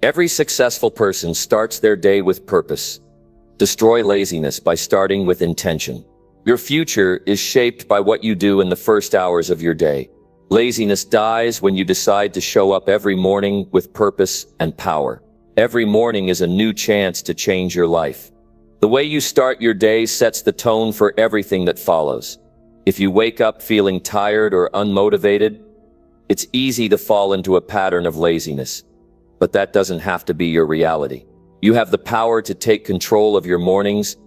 Every successful person starts their day with purpose. Destroy laziness by starting with intention. Your future is shaped by what you do in the first hours of your day. Laziness dies when you decide to show up every morning with purpose and power. Every morning is a new chance to change your life. The way you start your day sets the tone for everything that follows. If you wake up feeling tired or unmotivated, it's easy to fall into a pattern of laziness. But that doesn't have to be your reality. You have the power to take control of your mornings,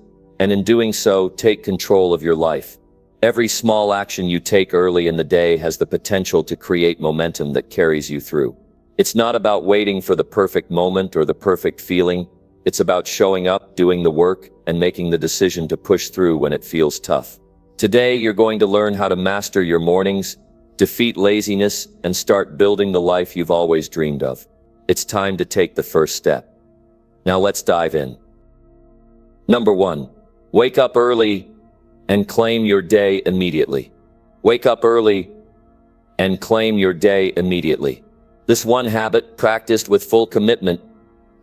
and in doing so, take control of your life. Every small action you take early in the day has the potential to create momentum that carries you through. It's not about waiting for the perfect moment or the perfect feeling. It's about showing up, doing the work, and making the decision to push through when it feels tough. Today, you're going to learn how to master your mornings, defeat laziness, and start building the life you've always dreamed of. It's time to take the first step. Now let's dive in. Number 1. Wake up early and claim your day immediately. Wake up early and claim your day immediately. This one habit, practiced with full commitment,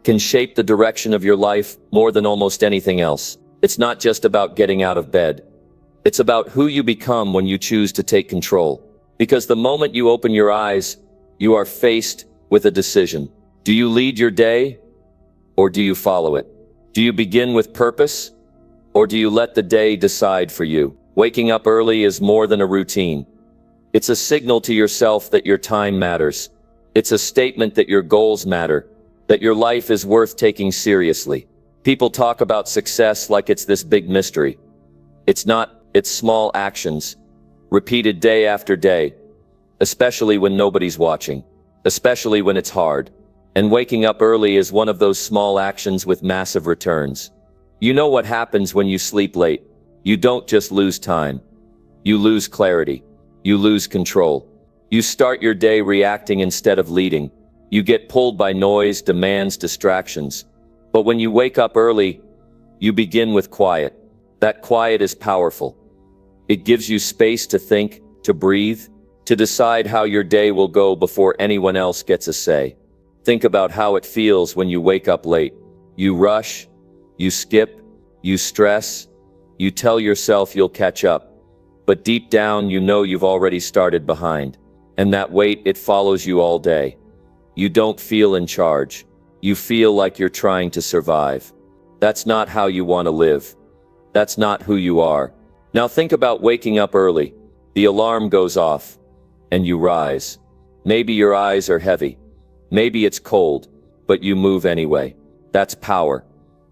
can shape the direction of your life more than almost anything else. It's not just about getting out of bed. It's about who you become when you choose to take control. Because the moment you open your eyes, you are faced with a decision. Do you lead your day, or do you follow it? Do you begin with purpose, or do you let the day decide for you? Waking up early is more than a routine. It's a signal to yourself that your time matters. It's a statement that your goals matter, that your life is worth taking seriously. People talk about success like it's this big mystery. It's not, it's small actions, repeated day after day, especially when nobody's watching, especially when it's hard. And waking up early is one of those small actions with massive returns. You know what happens when you sleep late? You don't just lose time. You lose clarity. You lose control. You start your day reacting instead of leading. You get pulled by noise, demands, distractions. But when you wake up early, you begin with quiet. That quiet is powerful. It gives you space to think, to breathe, to decide how your day will go before anyone else gets a say. Think about how it feels when you wake up late. You rush, you skip, you stress, you tell yourself you'll catch up. But deep down, you know you've already started behind. And that weight, it follows you all day. You don't feel in charge. You feel like you're trying to survive. That's not how you want to live. That's not who you are. Now think about waking up early. The alarm goes off, and you rise. Maybe your eyes are heavy. Maybe it's cold, but you move anyway. That's power.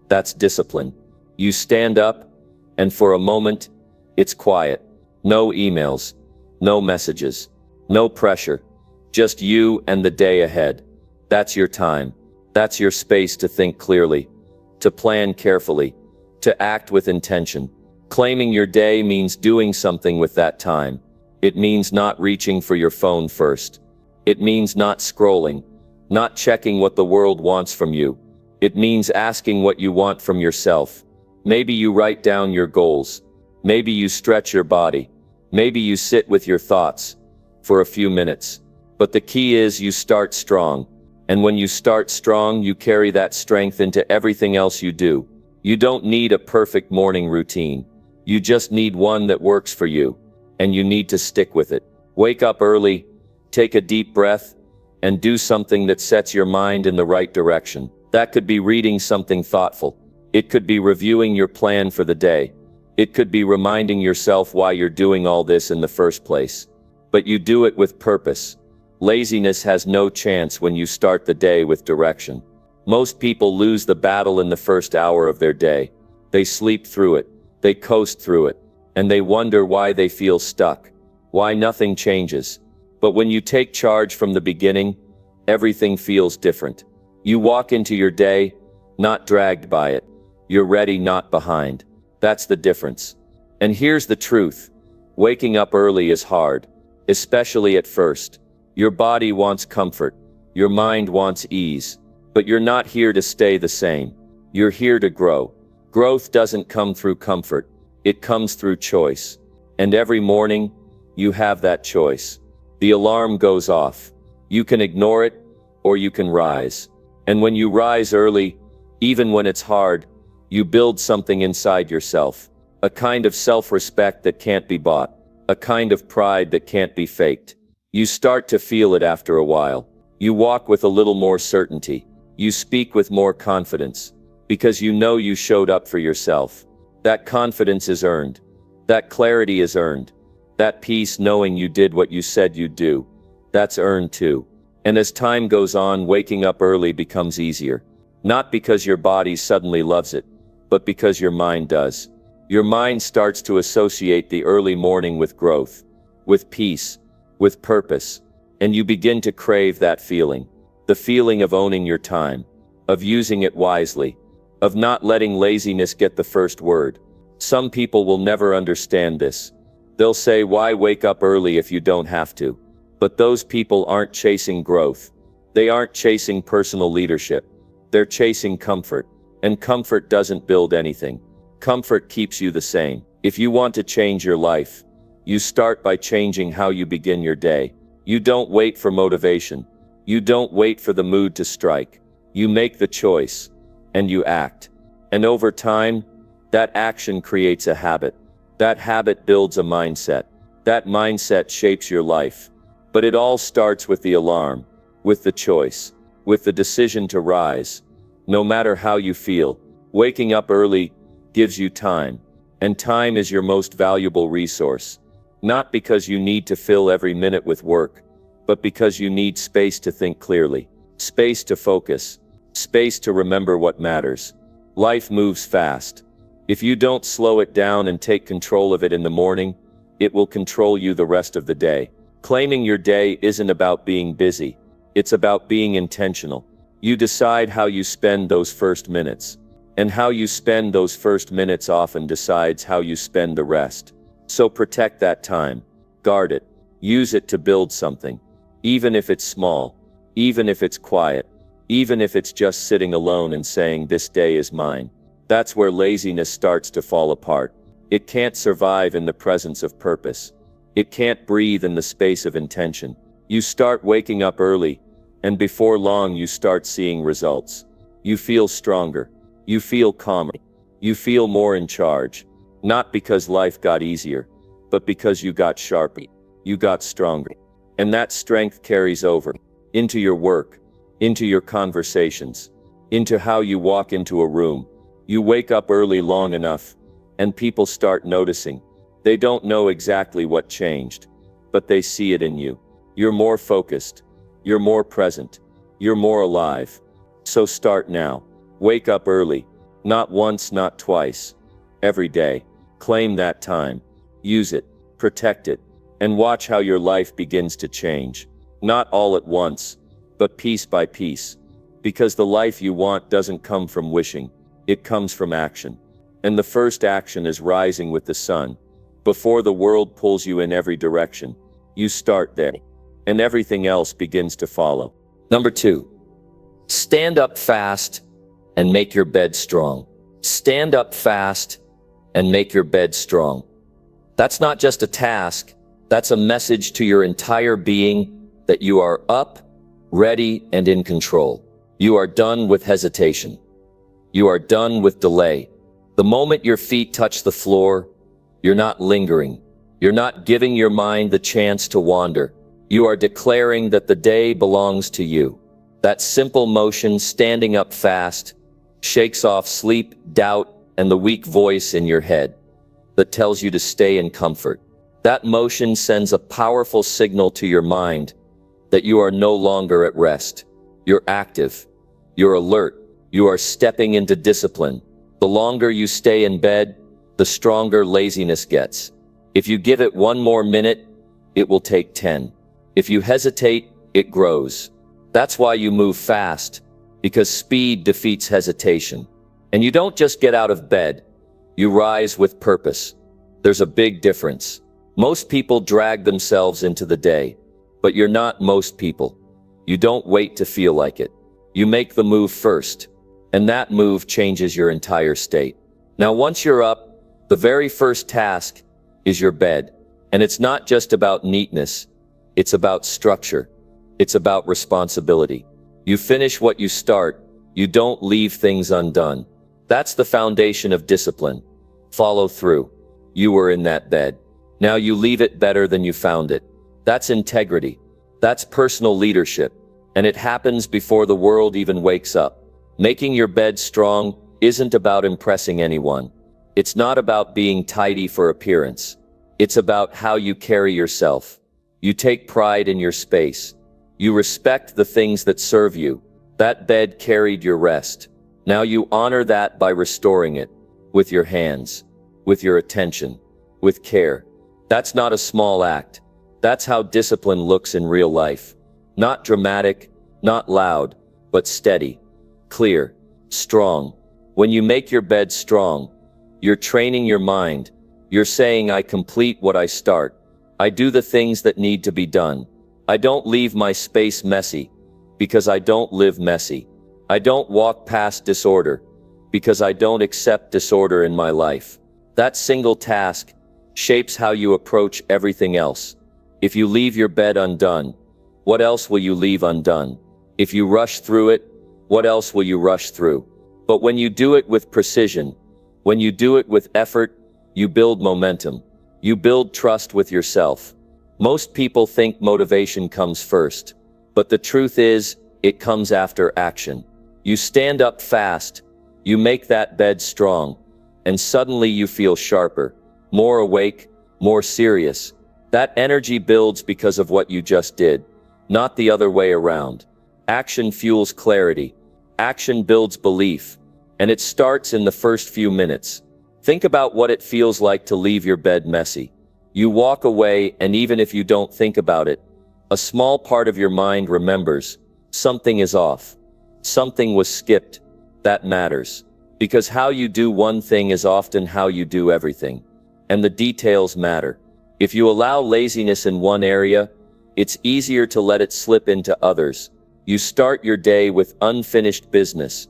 That's discipline. You stand up, and for a moment, it's quiet. No emails, no messages, no pressure. Just you and the day ahead. That's your time. That's your space to think clearly, to plan carefully, to act with intention. Claiming your day means doing something with that time. It means not reaching for your phone first. It means not scrolling, not checking what the world wants from you. It means asking what you want from yourself. Maybe you write down your goals. Maybe you stretch your body. Maybe you sit with your thoughts for a few minutes. But the key is you start strong. And when you start strong, you carry that strength into everything else you do. You don't need a perfect morning routine. You just need one that works for you. And you need to stick with it. Wake up early, take a deep breath, and do something that sets your mind in the right direction. That could be reading something thoughtful. It could be reviewing your plan for the day. It could be reminding yourself why you're doing all this in the first place. But you do it with purpose. Laziness has no chance when you start the day with direction. Most people lose the battle in the first hour of their day. They sleep through it. They coast through it. And they wonder why they feel stuck. Why nothing changes. But when you take charge from the beginning, everything feels different. You walk into your day, not dragged by it. You're ready, not behind. That's the difference. And here's the truth. Waking up early is hard, especially at first. Your body wants comfort. Your mind wants ease. But you're not here to stay the same. You're here to grow. Growth doesn't come through comfort. It comes through choice. And every morning, you have that choice. The alarm goes off. You can ignore it, or you can rise. And when you rise early, even when it's hard, you build something inside yourself. A kind of self-respect that can't be bought. A kind of pride that can't be faked. You start to feel it after a while. You walk with a little more certainty. You speak with more confidence. Because you know you showed up for yourself. That confidence is earned. That clarity is earned. That peace knowing you did what you said you'd do. That's earned too. And as time goes on, waking up early becomes easier. Not because your body suddenly loves it, but because your mind does. Your mind starts to associate the early morning with growth, with peace, with purpose, and you begin to crave that feeling. The feeling of owning your time, of using it wisely, of not letting laziness get the first word. Some people will never understand this. They'll say, why wake up early if you don't have to? But those people aren't chasing growth. They aren't chasing personal leadership. They're chasing comfort. And comfort doesn't build anything. Comfort keeps you the same. If you want to change your life, you start by changing how you begin your day. You don't wait for motivation. You don't wait for the mood to strike. You make the choice, and you act. And over time, that action creates a habit. That habit builds a mindset. That mindset shapes your life. But it all starts with the alarm, with the choice, with the decision to rise. No matter how you feel, waking up early gives you time. And time is your most valuable resource. Not because you need to fill every minute with work, but because you need space to think clearly, space to focus, space to remember what matters. Life moves fast. If you don't slow it down and take control of it in the morning, it will control you the rest of the day. Claiming your day isn't about being busy. It's about being intentional. You decide how you spend those first minutes. And how you spend those first minutes often decides how you spend the rest. So protect that time. Guard it. Use it to build something. Even if it's small. Even if it's quiet. Even if it's just sitting alone and saying, this day is mine. That's where laziness starts to fall apart. It can't survive in the presence of purpose. It can't breathe in the space of intention. You start waking up early, and before long you start seeing results. You feel stronger. You feel calmer. You feel more in charge. Not because life got easier, but because you got sharper. You got stronger. And that strength carries over into your work, into your conversations, into how you walk into a room. You wake up early long enough, and people start noticing. They don't know exactly what changed, but they see it in you. You're more focused. You're more present. You're more alive. So start now. Wake up early. Not once, not twice. Every day. Claim that time. Use it. Protect it. And watch how your life begins to change. Not all at once, but piece by piece. Because the life you want doesn't come from wishing. It comes from action. And the first action is rising with the sun. Before the world pulls you in every direction, you start there. And everything else begins to follow. Number 2. Stand up fast and make your bed strong. Stand up fast and make your bed strong. That's not just a task. That's a message to your entire being that you are up, ready, and in control. You are done with hesitation. You are done with delay. The moment your feet touch the floor, you're not lingering. You're not giving your mind the chance to wander. You are declaring that the day belongs to you. That simple motion, standing up fast, shakes off sleep, doubt, and the weak voice in your head that tells you to stay in comfort. That motion sends a powerful signal to your mind that you are no longer at rest. You're active. You're alert. You are stepping into discipline. The longer you stay in bed, the stronger laziness gets. If you give it one more minute, it will take 10. If you hesitate, it grows. That's why you move fast, because speed defeats hesitation. And you don't just get out of bed, you rise with purpose. There's a big difference. Most people drag themselves into the day, but you're not most people. You don't wait to feel like it. You make the move first, and that move changes your entire state. Now, once you're up, the very first task is your bed. And it's not just about neatness. It's about structure. It's about responsibility. You finish what you start. You don't leave things undone. That's the foundation of discipline. Follow through. You were in that bed. Now you leave it better than you found it. That's integrity. That's personal leadership. And it happens before the world even wakes up. Making your bed strong isn't about impressing anyone. It's not about being tidy for appearance. It's about how you carry yourself. You take pride in your space. You respect the things that serve you. That bed carried your rest. Now you honor that by restoring it. With your hands. With your attention. With care. That's not a small act. That's how discipline looks in real life. Not dramatic, not loud, but steady, clear, strong. When you make your bed strong, you're training your mind. You're saying, I complete what I start. I do the things that need to be done. I don't leave my space messy, because I don't live messy. I don't walk past disorder, because I don't accept disorder in my life. That single task shapes how you approach everything else. If you leave your bed undone, what else will you leave undone? If you rush through it, what else will you rush through? But when you do it with precision, when you do it with effort, you build momentum. You build trust with yourself. Most people think motivation comes first, but the truth is, it comes after action. You stand up fast, you make that bed strong, and suddenly you feel sharper, more awake, more serious. That energy builds because of what you just did, not the other way around. Action fuels clarity. Action builds belief, and it starts in the first few minutes. Think about what it feels like to leave your bed messy. You walk away, and even if you don't think about it, a small part of your mind remembers, something is off. Something was skipped. That matters. Because how you do one thing is often how you do everything. And the details matter. If you allow laziness in one area, it's easier to let it slip into others. You start your day with unfinished business,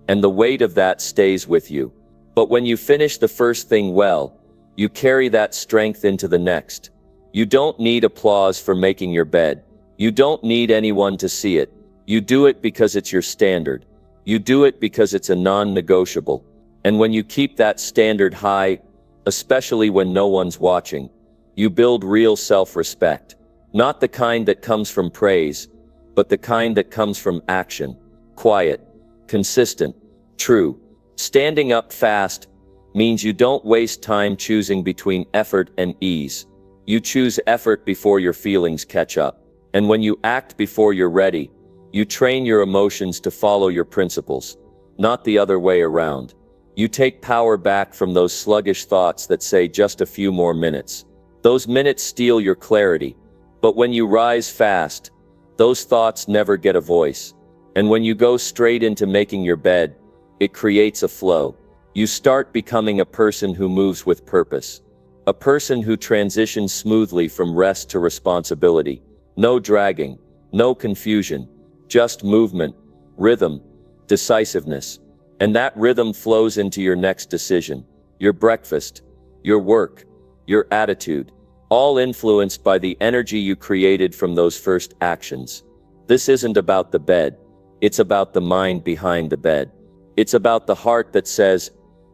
and the weight of that stays with you. But when you finish the first thing well, you carry that strength into the next. You don't need applause for making your bed. You don't need anyone to see it. You do it because it's your standard. You do it because it's a non-negotiable. And when you keep that standard high, especially when no one's watching, you build real self-respect. Not the kind that comes from praise, but the kind that comes from action. Quiet, consistent, true. Standing up fast means you don't waste time choosing between effort and ease. You choose effort before your feelings catch up. And when you act before you're ready, you train your emotions to follow your principles, not the other way around. You take power back from those sluggish thoughts that say just a few more minutes. Those minutes steal your clarity. But when you rise fast, those thoughts never get a voice. And when you go straight into making your bed, it creates a flow. You start becoming a person who moves with purpose. A person who transitions smoothly from rest to responsibility. No dragging, no confusion, just movement, rhythm, decisiveness. And that rhythm flows into your next decision, your breakfast, your work, your attitude, all influenced by the energy you created from those first actions. This isn't about the bed. It's about the mind behind the bed. It's about the heart that says,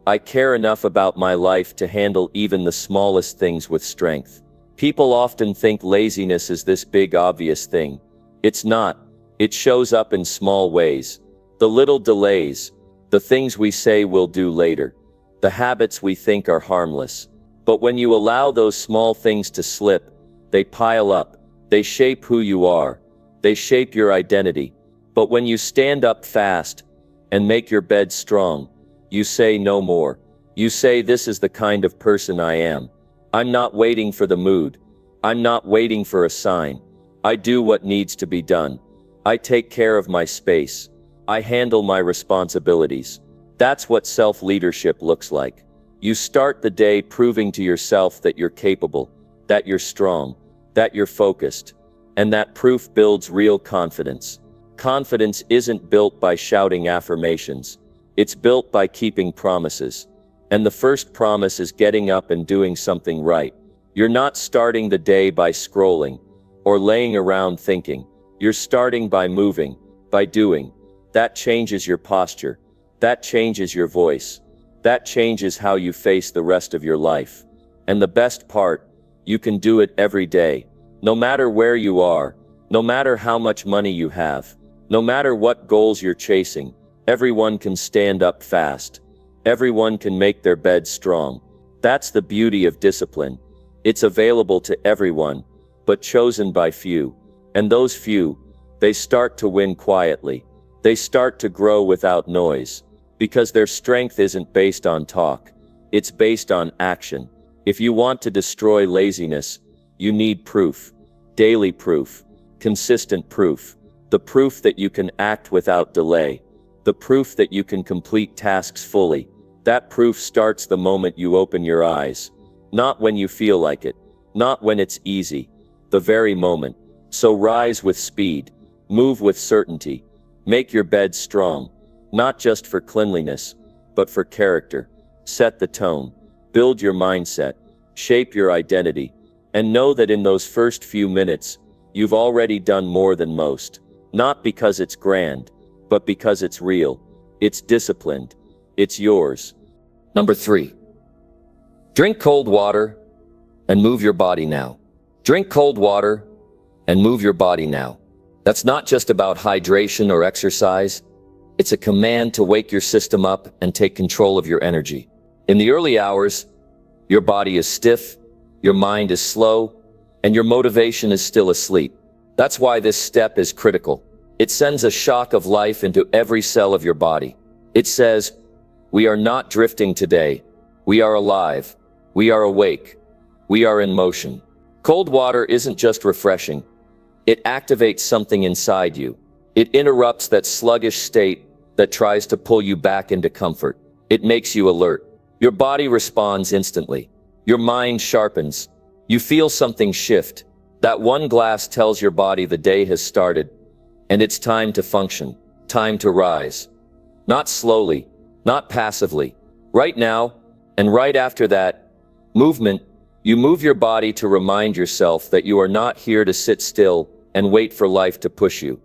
I care enough about my life to handle even the smallest things with strength. People often think laziness is this big obvious thing. It's not. It shows up in small ways. The little delays, the things we say we'll do later, the habits we think are harmless. But when you allow those small things to slip, they pile up. They shape who you are. They shape your identity. But when you stand up fast and make your bed strong, you say no more. You say, this is the kind of person I am. I'm not waiting for the mood. I'm not waiting for a sign. I do what needs to be done. I take care of my space. I handle my responsibilities. That's what self-leadership looks like. You start the day proving to yourself that you're capable, that you're strong, that you're focused, and that proof builds real confidence. Confidence isn't built by shouting affirmations. It's built by keeping promises. And the first promise is getting up and doing something right. You're not starting the day by scrolling or laying around thinking. You're starting by moving, by doing. That changes your posture. That changes your voice. That changes how you face the rest of your life. And the best part, you can do it every day. No matter where you are, no matter how much money you have, no matter what goals you're chasing, everyone can stand up fast. Everyone can make their bed strong. That's the beauty of discipline. It's available to everyone, but chosen by few. And those few, they start to win quietly. They start to grow without noise, because their strength isn't based on talk. It's based on action. If you want to destroy laziness, you need proof. Daily proof. Consistent proof. The proof that you can act without delay. The proof that you can complete tasks fully. That proof starts the moment you open your eyes. Not when you feel like it. Not when it's easy. The very moment. So rise with speed. Move with certainty. Make your bed strong. Not just for cleanliness, but for character. Set the tone. Build your mindset. Shape your identity. And know that in those first few minutes, you've already done more than most. Not because it's grand, but because it's real. It's disciplined. It's yours. Number 3. Drink cold water and move your body now. Drink cold water and move your body now. That's not just about hydration or exercise. It's a command to wake your system up and take control of your energy. In the early hours, your body is stiff, your mind is slow, and your motivation is still asleep. That's why this step is critical. It sends a shock of life into every cell of your body. It says, we are not drifting today. We are alive. We are awake. We are in motion. Cold water isn't just refreshing. It activates something inside you. It interrupts that sluggish state that tries to pull you back into comfort. It makes you alert. Your body responds instantly. Your mind sharpens. You feel something shift. That one glass tells your body the day has started, and it's time to function, time to rise. Not slowly, not passively. Right now, and right after that, movement. You move your body to remind yourself that you are not here to sit still and wait for life to push you.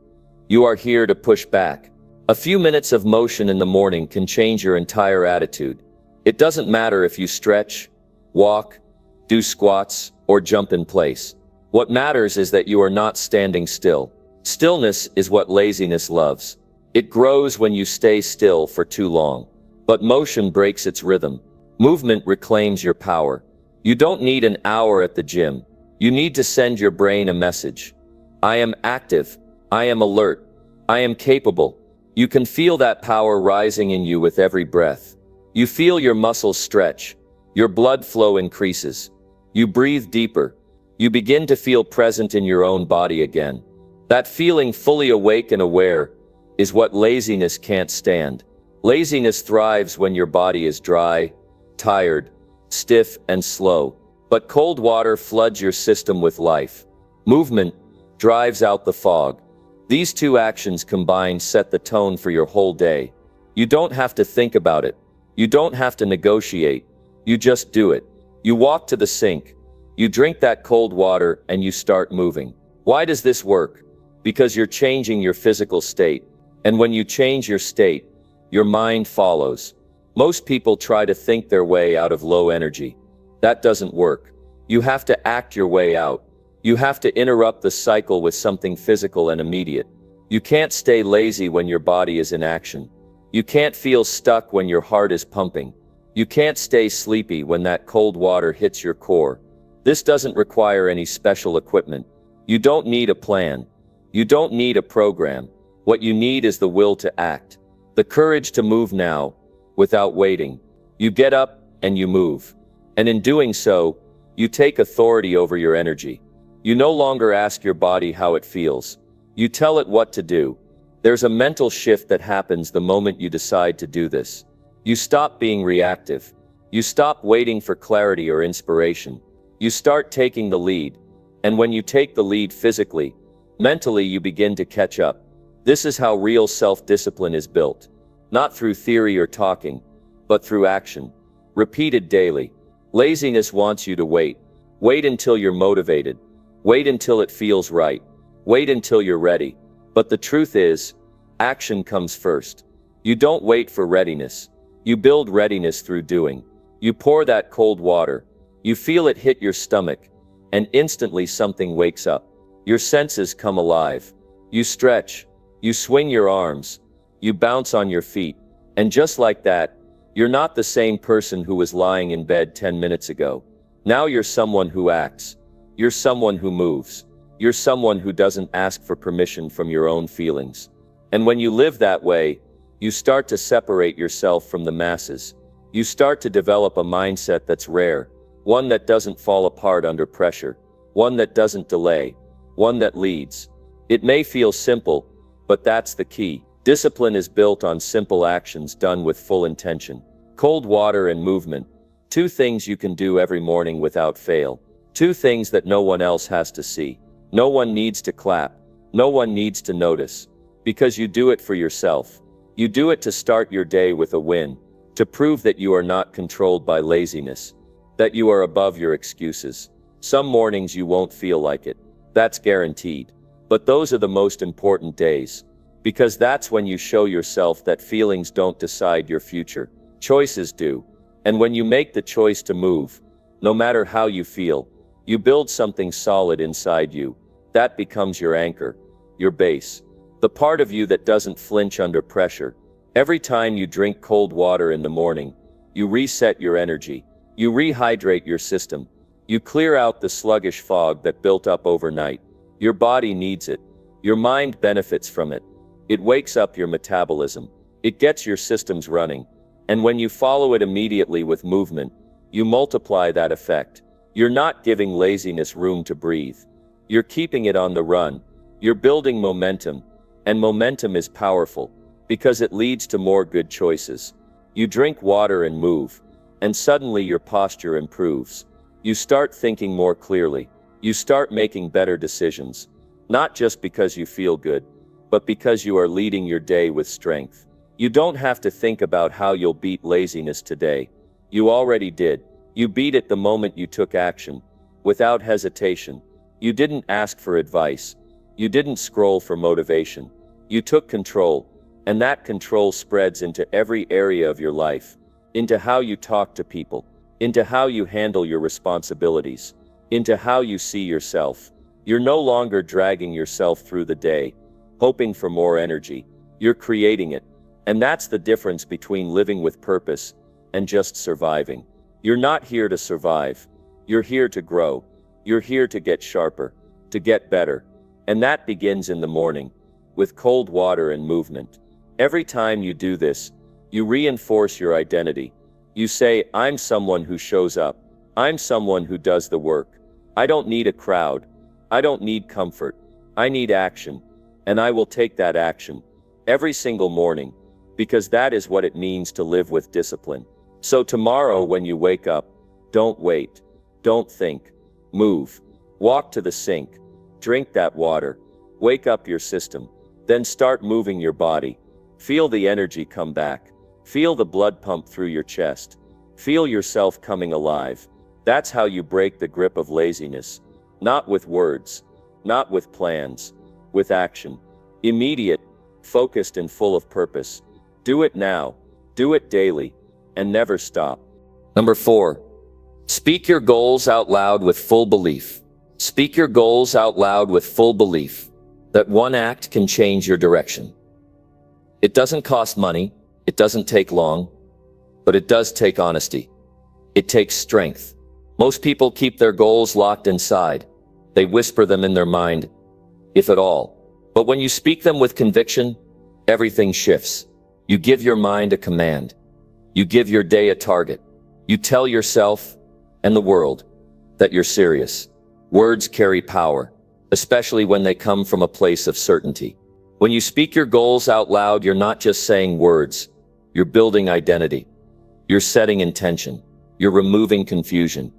You are here to push back. A few minutes of motion in the morning can change your entire attitude. It doesn't matter if you stretch, walk, do squats, or jump in place. What matters is that you are not standing still. Stillness is what laziness loves. It grows when you stay still for too long. But motion breaks its rhythm. Movement reclaims your power. You don't need an hour at the gym. You need to send your brain a message. I am active. I am alert. I am capable. You can feel that power rising in you with every breath. You feel your muscles stretch. Your blood flow increases. You breathe deeper. You begin to feel present in your own body again. That feeling fully awake and aware is what laziness can't stand. Laziness thrives when your body is dry, tired, stiff, and slow. But cold water floods your system with life. Movement drives out the fog. These two actions combined set the tone for your whole day. You don't have to think about it. You don't have to negotiate. You just do it. You walk to the sink. You drink that cold water and you start moving. Why does this work? Because you're changing your physical state. And when you change your state, your mind follows. Most people try to think their way out of low energy. That doesn't work. You have to act your way out. You have to interrupt the cycle with something physical and immediate. You can't stay lazy when your body is in action. You can't feel stuck when your heart is pumping. You can't stay sleepy when that cold water hits your core. This doesn't require any special equipment. You don't need a plan. You don't need a program. What you need is the will to act. The courage to move now, without waiting. You get up and you move. And in doing so, you take authority over your energy. You no longer ask your body how it feels. You tell it what to do. There's a mental shift that happens the moment you decide to do this. You stop being reactive. You stop waiting for clarity or inspiration. You start taking the lead. And when you take the lead physically, mentally you begin to catch up. This is how real self-discipline is built. Not through theory or talking, but through action. Repeated daily. Laziness wants you to wait. Wait until you're motivated. Wait until it feels right. Wait until you're ready. But the truth is, Action comes first. You don't wait for readiness. You build readiness through doing. You pour that cold water. You feel it hit your stomach, and instantly something wakes up. Your senses come alive. You stretch. You swing your arms. You bounce on your feet. And just like that, you're not the same person who was lying in bed 10 minutes ago. Now you're someone who acts. You're someone who moves. You're someone who doesn't ask for permission from your own feelings. And when you live that way, you start to separate yourself from the masses. You start to develop a mindset that's rare, one that doesn't fall apart under pressure, one that doesn't delay, one that leads. It may feel simple, but that's the key. Discipline is built on simple actions done with full intention. Cold water and movement. Two things you can do every morning without fail. Two things that no one else has to see. No one needs to clap. No one needs to notice. Because you do it for yourself. You do it to start your day with a win. To prove that you are not controlled by laziness. That you are above your excuses. Some mornings you won't feel like it. That's guaranteed. But those are the most important days. Because that's when you show yourself that feelings don't decide your future. Choices do. And when you make the choice to move, no matter how you feel, you build something solid inside you. That becomes your anchor, your base. The part of you that doesn't flinch under pressure. Every time you drink cold water in the morning, you reset your energy. You rehydrate your system. You clear out the sluggish fog that built up overnight. Your body needs it. Your mind benefits from it. It wakes up your metabolism. It gets your systems running. And when you follow it immediately with movement, you multiply that effect. You're not giving laziness room to breathe. You're keeping it on the run. You're building momentum. And momentum is powerful, because it leads to more good choices. You drink water and move, and suddenly your posture improves. You start thinking more clearly. You start making better decisions. Not just because you feel good, but because you are leading your day with strength. You don't have to think about how you'll beat laziness today. You already did. You beat it the moment you took action, without hesitation. You didn't ask for advice. You didn't scroll for motivation. You took control, and that control spreads into every area of your life, into how you talk to people, into how you handle your responsibilities, into how you see yourself. You're no longer dragging yourself through the day, hoping for more energy. You're creating it. And that's the difference between living with purpose and just surviving. You're not here to survive. You're here to grow. You're here to get sharper, to get better. And that begins in the morning, with cold water and movement. Every time you do this, you reinforce your identity. You say, I'm someone who shows up. I'm someone who does the work. I don't need a crowd. I don't need comfort. I need action. And I will take that action every single morning, because that is what it means to live with discipline. So tomorrow when you wake up, don't wait. Don't think. Move. Walk to the sink. Drink that water. Wake up your system. Then start moving your body. Feel the energy come back. Feel the blood pump through your chest. Feel yourself coming alive. That's how you break the grip of laziness. Not with words. Not with plans. With action. Immediate, focused and full of purpose. Do it now. Do it daily. And never stop. Number 4. Speak your goals out loud with full belief. Speak your goals out loud with full belief that one act can change your direction. It doesn't cost money. It doesn't take long. But it does take honesty. It takes strength. Most people keep their goals locked inside. They whisper them in their mind, if at all. But when you speak them with conviction, everything shifts. You give your mind a command. You give your day a target. You tell yourself and the world that you're serious. Words carry power, especially when they come from a place of certainty. When you speak your goals out loud, you're not just saying words. You're building identity. You're setting intention. You're removing confusion.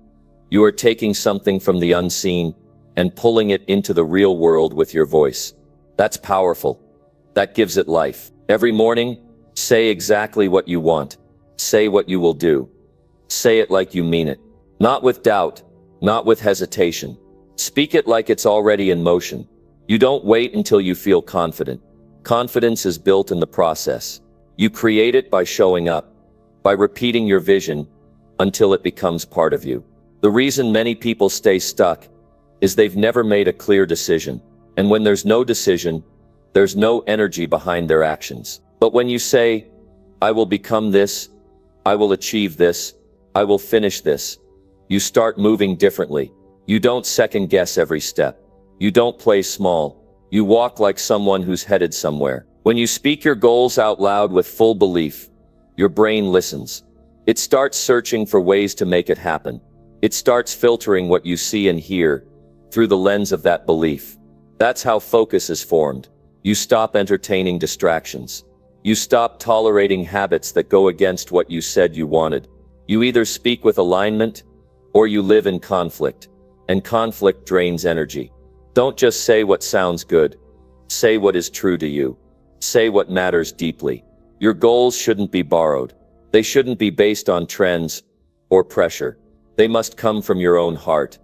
You are taking something from the unseen and pulling it into the real world with your voice. That's powerful. That gives it life. Every morning, say exactly what you want. Say what you will do. Say it like you mean it. Not with doubt, not with hesitation. Speak it like it's already in motion. You don't wait until you feel confident. Confidence is built in the process. You create it by showing up, by repeating your vision until it becomes part of you. The reason many people stay stuck is they've never made a clear decision. And when there's no decision, there's no energy behind their actions. But when you say, I will become this, I will achieve this, I will finish this, you start moving differently. You don't second guess every step. You don't play small. You walk like someone who's headed somewhere. When you speak your goals out loud with full belief, your brain listens. It starts searching for ways to make it happen. It starts filtering what you see and hear through the lens of that belief. That's how focus is formed. You stop entertaining distractions. You stop tolerating habits that go against what you said you wanted. You either speak with alignment or you live in conflict, and conflict drains energy. Don't just say what sounds good. Say what is true to you. Say what matters deeply. Your goals shouldn't be borrowed. They shouldn't be based on trends or pressure. They must come from your own heart.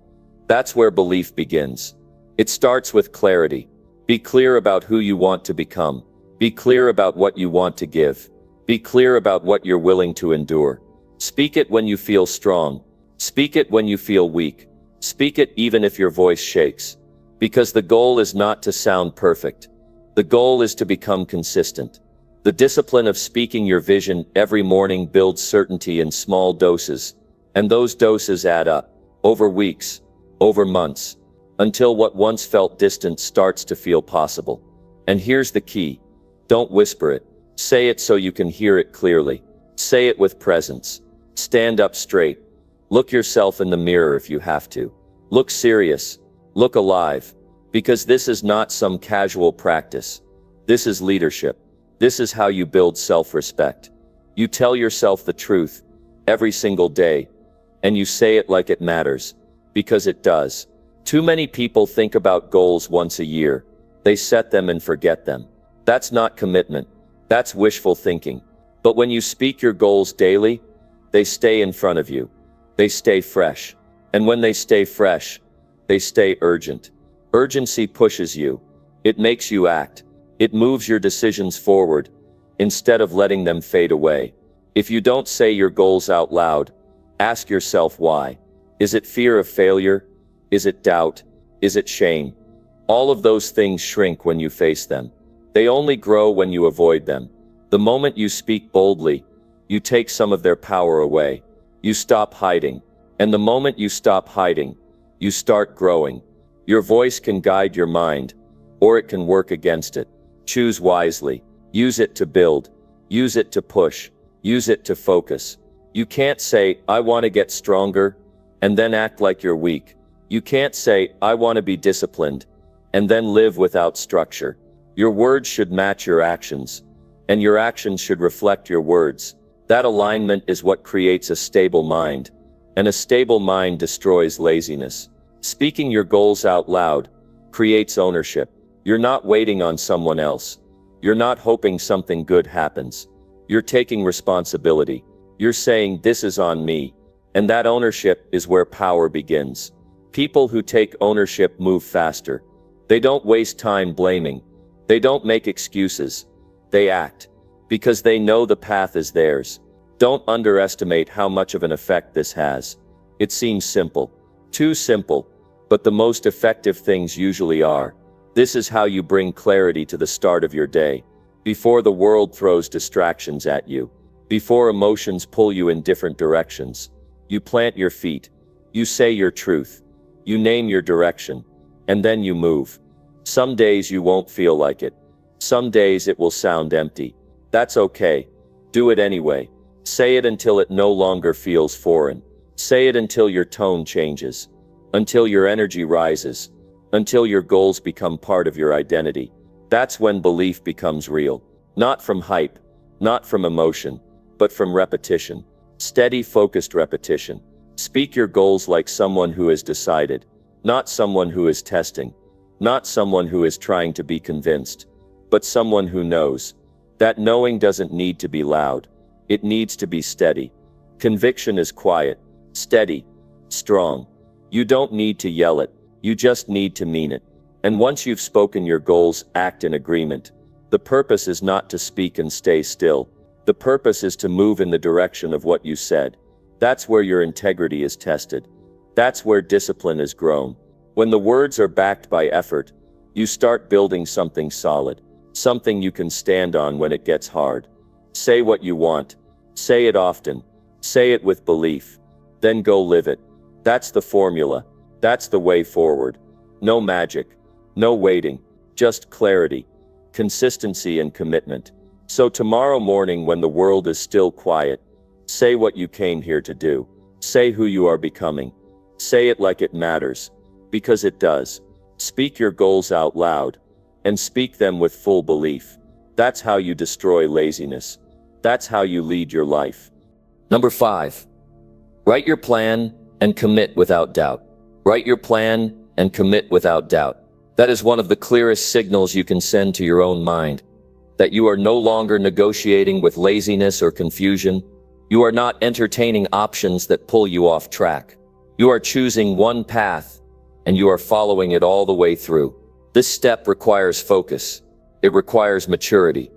That's where belief begins. It starts with clarity. Be clear about who you want to become. Be clear about what you want to give. Be clear about what you're willing to endure. Speak it when you feel strong. Speak it when you feel weak. Speak it even if your voice shakes. Because the goal is not to sound perfect. The goal is to become consistent. The discipline of speaking your vision every morning builds certainty in small doses, and those doses add up, over weeks, over months, until what once felt distant starts to feel possible. And here's the key. Don't whisper it. Say it so you can hear it clearly. Say it with presence. Stand up straight. Look yourself in the mirror if you have to. Look serious. Look alive. Because this is not some casual practice. This is leadership. This is how you build self-respect. You tell yourself the truth every single day, and you say it like it matters, because it does. Too many people think about goals once a year. They set them and forget them. That's not commitment. That's wishful thinking. But when you speak your goals daily, they stay in front of you. They stay fresh. And when they stay fresh, they stay urgent. Urgency pushes you. It makes you act. It moves your decisions forward, instead of letting them fade away. If you don't say your goals out loud, ask yourself why. Is it fear of failure? Is it doubt? Is it shame? All of those things shrink when you face them. They only grow when you avoid them. The moment you speak boldly, you take some of their power away. You stop hiding. And the moment you stop hiding, you start growing. Your voice can guide your mind, or it can work against it. Choose wisely. Use it to build. Use it to push. Use it to focus. You can't say, I want to get stronger, and then act like you're weak. You can't say, I want to be disciplined, and then live without structure. Your words should match your actions, and your actions should reflect your words. That alignment is what creates a stable mind, and a stable mind destroys laziness. Speaking your goals out loud creates ownership. You're not waiting on someone else. You're not hoping something good happens. You're taking responsibility. You're saying, this is on me. And that ownership is where power begins. People who take ownership move faster. They don't waste time blaming. They don't make excuses. They act. Because they know the path is theirs. Don't underestimate how much of an effect this has. It seems simple. Too simple. But the most effective things usually are. This is how you bring clarity to the start of your day. Before the world throws distractions at you. Before emotions pull you in different directions. You plant your feet. You say your truth. You name your direction. And then you move. Some days you won't feel like it. Some days it will sound empty. That's okay. Do it anyway. Say it until it no longer feels foreign. Say it until your tone changes. Until your energy rises. Until your goals become part of your identity. That's when belief becomes real. Not from hype. Not from emotion. But from repetition. Steady, focused repetition. Speak your goals like someone who has decided. Not someone who is testing. Not someone who is trying to be convinced. But someone who knows. That knowing doesn't need to be loud. It needs to be steady. Conviction is quiet. Steady. Strong. You don't need to yell it. You just need to mean it. And once you've spoken your goals, act in agreement. The purpose is not to speak and stay still. The purpose is to move in the direction of what you said. That's where your integrity is tested. That's where discipline is grown. When the words are backed by effort, you start building something solid, something you can stand on when it gets hard. Say what you want. Say it often. Say it with belief. Then go live it. That's the formula. That's the way forward. No magic. No waiting. Just clarity, consistency, and commitment. So tomorrow morning, when the world is still quiet, say what you came here to do. Say who you are becoming. Say it like it matters, because it does. Speak your goals out loud, and speak them with full belief. That's how you destroy laziness. That's how you lead your life. Number 5. Write your plan and commit without doubt. Write your plan and commit without doubt. That is one of the clearest signals you can send to your own mind, that you are no longer negotiating with laziness or confusion. You are not entertaining options that pull you off track. You are choosing one path, and you are following it all the way through. This step requires focus. It requires maturity.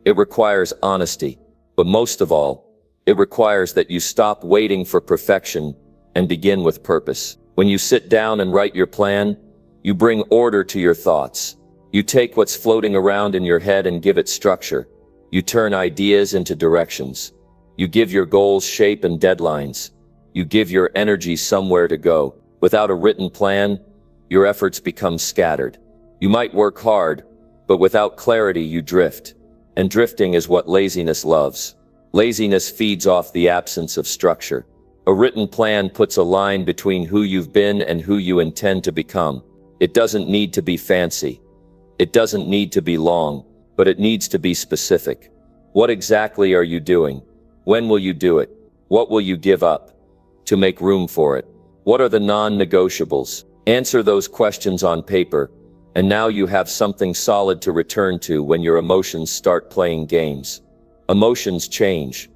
It requires honesty. But most of all, it requires that you stop waiting for perfection and begin with purpose. When you sit down and write your plan, you bring order to your thoughts. You take what's floating around in your head and give it structure. You turn ideas into directions. You give your goals shape and deadlines. You give your energy somewhere to go. Without a written plan, your efforts become scattered. You might work hard, but without clarity you drift. And drifting is what laziness loves. Laziness feeds off the absence of structure. A written plan puts a line between who you've been and who you intend to become. It doesn't need to be fancy. It doesn't need to be long, but it needs to be specific. What exactly are you doing? When will you do it? What will you give up to make room for it? What are the non-negotiables? Answer those questions on paper, and now you have something solid to return to when your emotions start playing games. Emotions change,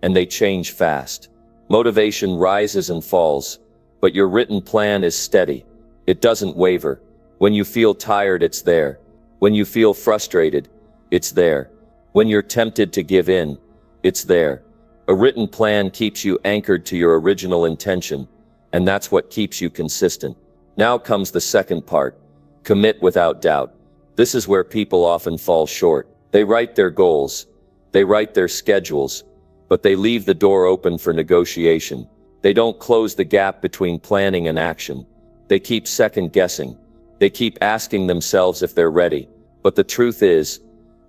and they change fast. Motivation rises and falls, but your written plan is steady. It doesn't waver. When you feel tired, it's there. When you feel frustrated, it's there. When you're tempted to give in, it's there. A written plan keeps you anchored to your original intention, and that's what keeps you consistent. Now comes the second part. Commit without doubt. This is where people often fall short. They write their goals. They write their schedules, but they leave the door open for negotiation. They don't close the gap between planning and action. They keep second guessing. They keep asking themselves if they're ready. But the truth is,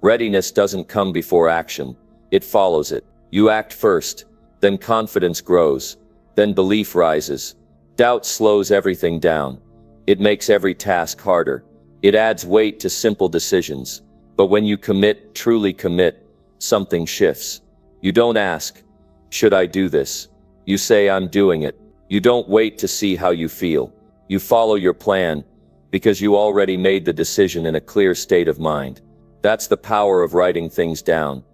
readiness doesn't come before action. It follows it. You act first, then confidence grows, then belief rises. Doubt slows everything down. It makes every task harder. It adds weight to simple decisions. But when you commit, truly commit, something shifts. You don't ask, should I do this? You say, I'm doing it. You don't wait to see how you feel. You follow your plan, because you already made the decision in a clear state of mind. That's the power of writing things down.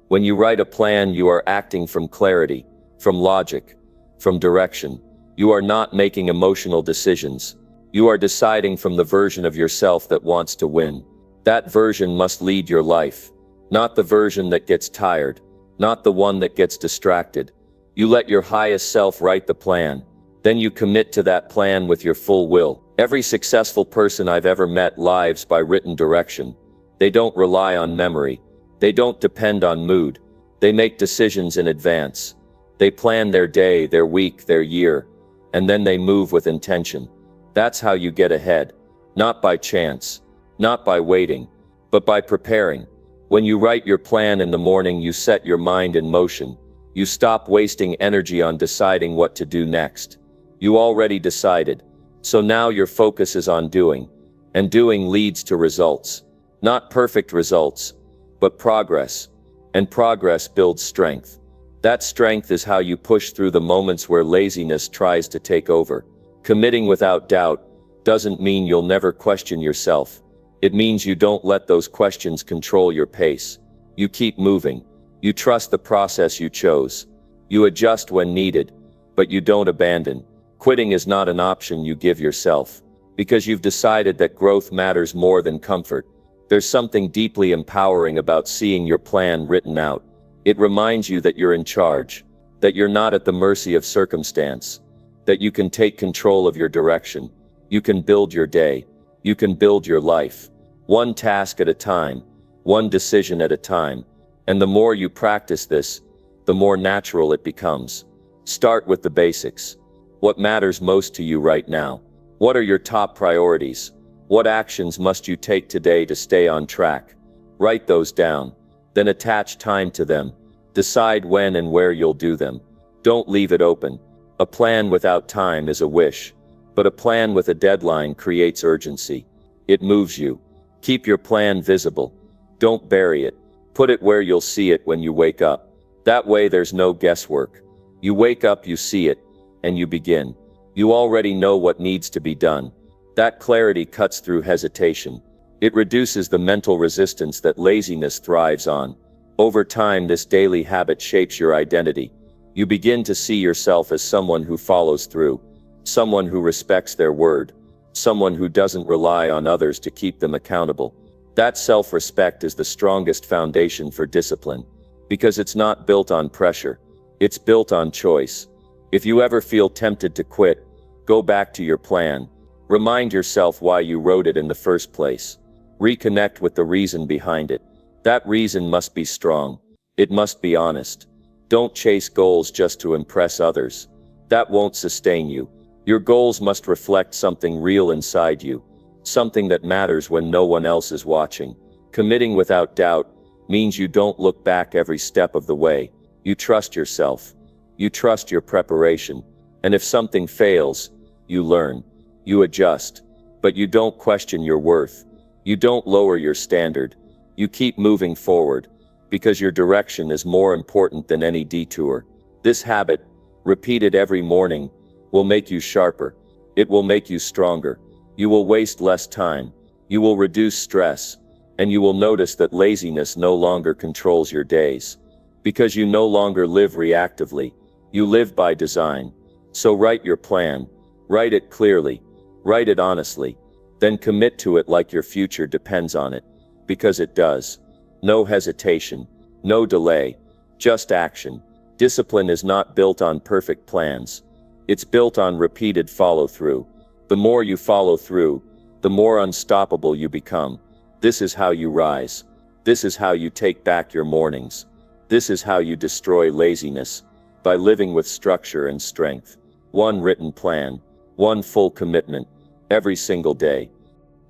When you write a plan, you are acting from clarity, from logic, from direction. You are not making emotional decisions. You are deciding from the version of yourself that wants to win. That version must lead your life, not the version that gets tired, not the one that gets distracted. You let your highest self write the plan. Then you commit to that plan with your full will. Every successful person I've ever met lives by written direction. They don't rely on memory. They don't depend on mood. They make decisions in advance. They plan their day, their week, their year, and then they move with intention. That's how you get ahead. Not by chance, not by waiting, but by preparing. When you write your plan in the morning, you set your mind in motion. You stop wasting energy on deciding what to do next. You already decided. So now your focus is on doing. And doing leads to results. Not perfect results, but progress. And progress builds strength. That strength is how you push through the moments where laziness tries to take over. Committing without doubt doesn't mean you'll never question yourself. It means you don't let those questions control your pace. You keep moving. You trust the process you chose. You adjust when needed, but you don't abandon. Quitting is not an option you give yourself, because you've decided that growth matters more than comfort. There's something deeply empowering about seeing your plan written out. It reminds you that you're in charge, that you're not at the mercy of circumstance, that you can take control of your direction. You can build your day. You can build your life. One task at a time, one decision at a time. And the more you practice this, the more natural it becomes. Start with the basics. What matters most to you right now? What are your top priorities? What actions must you take today to stay on track? Write those down. Then attach time to them. Decide when and where you'll do them. Don't leave it open. A plan without time is a wish, but a plan with a deadline creates urgency. It moves you. Keep your plan visible. Don't bury it. Put it where you'll see it when you wake up. That way there's no guesswork. You wake up, you see it, and you begin. You already know what needs to be done. That clarity cuts through hesitation. It reduces the mental resistance that laziness thrives on. Over time, this daily habit shapes your identity. You begin to see yourself as someone who follows through, someone who respects their word, someone who doesn't rely on others to keep them accountable. That self-respect is the strongest foundation for discipline, because it's not built on pressure, it's built on choice. If you ever feel tempted to quit, go back to your plan. Remind yourself why you wrote it in the first place. Reconnect with the reason behind it. That reason must be strong. It must be honest. Don't chase goals just to impress others. That won't sustain you. Your goals must reflect something real inside you, something that matters when no one else is watching. Committing without doubt means you don't look back every step of the way. You trust yourself. You trust your preparation. And if something fails, you learn. You adjust. But you don't question your worth. You don't lower your standard. You keep moving forward, because your direction is more important than any detour. This habit, repeated every morning, will make you sharper. It will make you stronger. You will waste less time. You will reduce stress. And you will notice that laziness no longer controls your days. Because you no longer live reactively. You live by design. So write your plan. Write it clearly. Write it honestly. Then commit to it like your future depends on it. Because it does. No hesitation. No delay. Just action. Discipline is not built on perfect plans. It's built on repeated follow-through. The more you follow through, the more unstoppable you become. This is how you rise. This is how you take back your mornings. This is how you destroy laziness, by living with structure and strength. One written plan, one full commitment, every single day.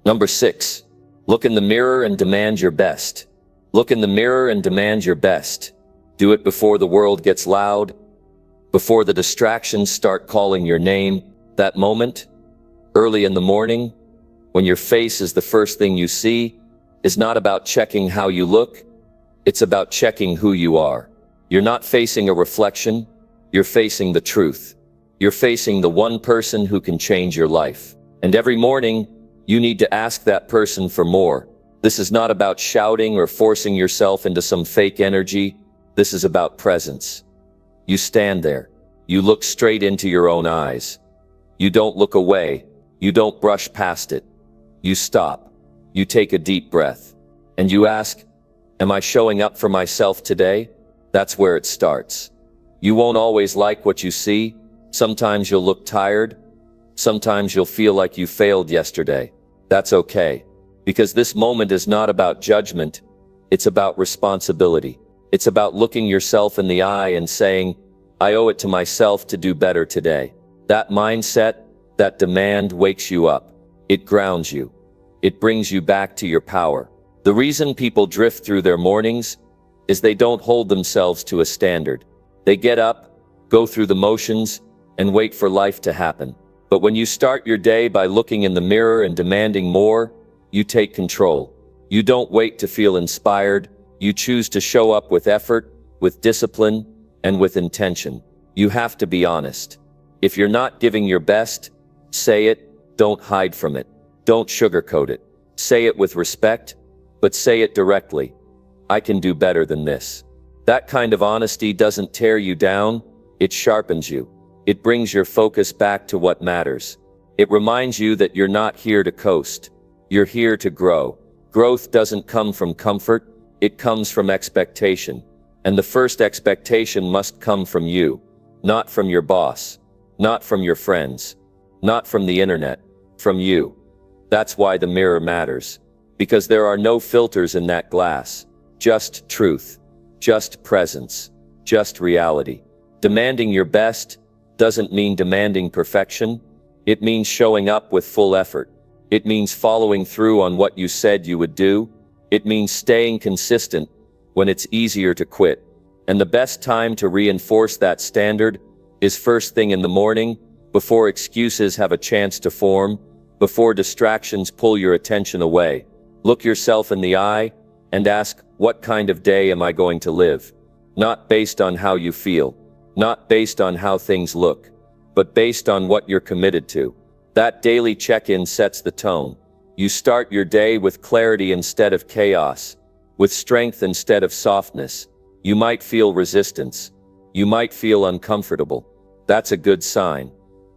Number 6. Look in the mirror and demand your best. Look in the mirror and demand your best. Do it before the world gets loud, before the distractions start calling your name. That moment, early in the morning, when your face is the first thing you see, is not about checking how you look. It's about checking who you are. You're not facing a reflection. You're facing the truth. You're facing the one person who can change your life. And every morning, you need to ask that person for more. This is not about shouting or forcing yourself into some fake energy. This is about presence. You stand there. You look straight into your own eyes. You don't look away. You don't brush past it. You stop. You take a deep breath. And you ask, am I showing up for myself today? That's where it starts. You won't always like what you see. Sometimes you'll look tired. Sometimes you'll feel like you failed yesterday. That's okay. Because this moment is not about judgment. It's about responsibility. It's about looking yourself in the eye and saying, I owe it to myself to do better today. That mindset, that demand wakes you up. It grounds you. It brings you back to your power. The reason people drift through their mornings is they don't hold themselves to a standard. They get up, go through the motions, and wait for life to happen. But when you start your day by looking in the mirror and demanding more, you take control. You don't wait to feel inspired. You choose to show up with effort, with discipline, and with intention. You have to be honest. If you're not giving your best, say it. Don't hide from it. Don't sugarcoat it. Say it with respect, but say it directly. I can do better than this. That kind of honesty doesn't tear you down. It sharpens you. It brings your focus back to what matters. It reminds you that you're not here to coast. You're here to grow. Growth doesn't come from comfort, it comes from expectation. And the first expectation must come from you, not from your boss, not from your friends, not from the internet, from you. That's why the mirror matters. Because there are no filters in that glass. Just truth. Just presence. Just reality. Demanding your best doesn't mean demanding perfection. It means showing up with full effort. It means following through on what you said you would do. It means staying consistent when it's easier to quit. And the best time to reinforce that standard is first thing in the morning, before excuses have a chance to form, before distractions pull your attention away. Look yourself in the eye and ask, what kind of day am I going to live? Not based on how you feel, not based on how things look, but based on what you're committed to. That daily check-in sets the tone. You start your day with clarity instead of chaos, with strength instead of softness. You might feel resistance. You might feel uncomfortable. That's a good sign.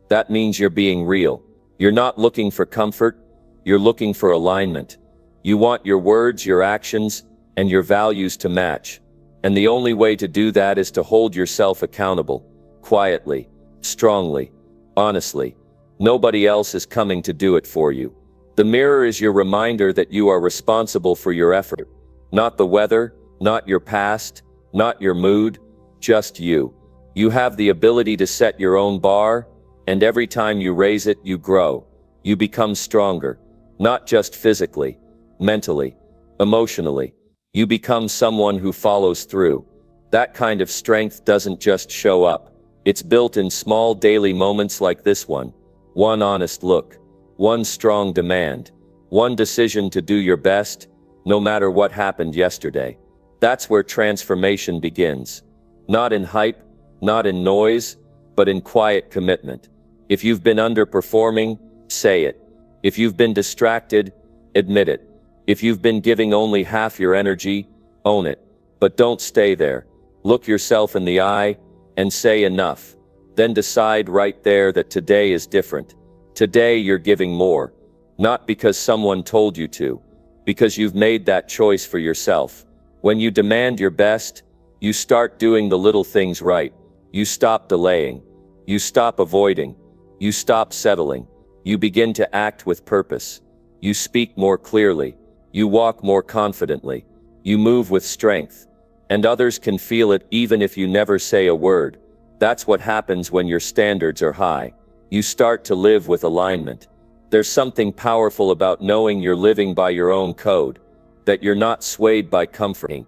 That means you're being real. You're not looking for comfort, you're looking for alignment. You want your words, your actions, and your values to match. And the only way to do that is to hold yourself accountable, quietly, strongly, honestly. Nobody else is coming to do it for you. The mirror is your reminder that you are responsible for your effort. Not the weather, not your past, not your mood, just you. You have the ability to set your own bar, and every time you raise it, you grow. You become stronger. Not just physically, mentally, emotionally. You become someone who follows through. That kind of strength doesn't just show up. It's built in small daily moments like this one. One honest look. One strong demand. One decision to do your best, no matter what happened yesterday. That's where transformation begins. Not in hype, not in noise, but in quiet commitment. If you've been underperforming, say it. If you've been distracted, admit it. If you've been giving only half your energy, own it. But don't stay there. Look yourself in the eye and say enough. Then decide right there that today is different. Today you're giving more. Not because someone told you to, because you've made that choice for yourself. When you demand your best, you start doing the little things right. You stop delaying. You stop avoiding. You stop settling. You begin to act with purpose. You speak more clearly. You walk more confidently. You move with strength. And others can feel it even if you never say a word. That's what happens when your standards are high. You start to live with alignment. There's something powerful about knowing you're living by your own code, that you're not swayed by comforting,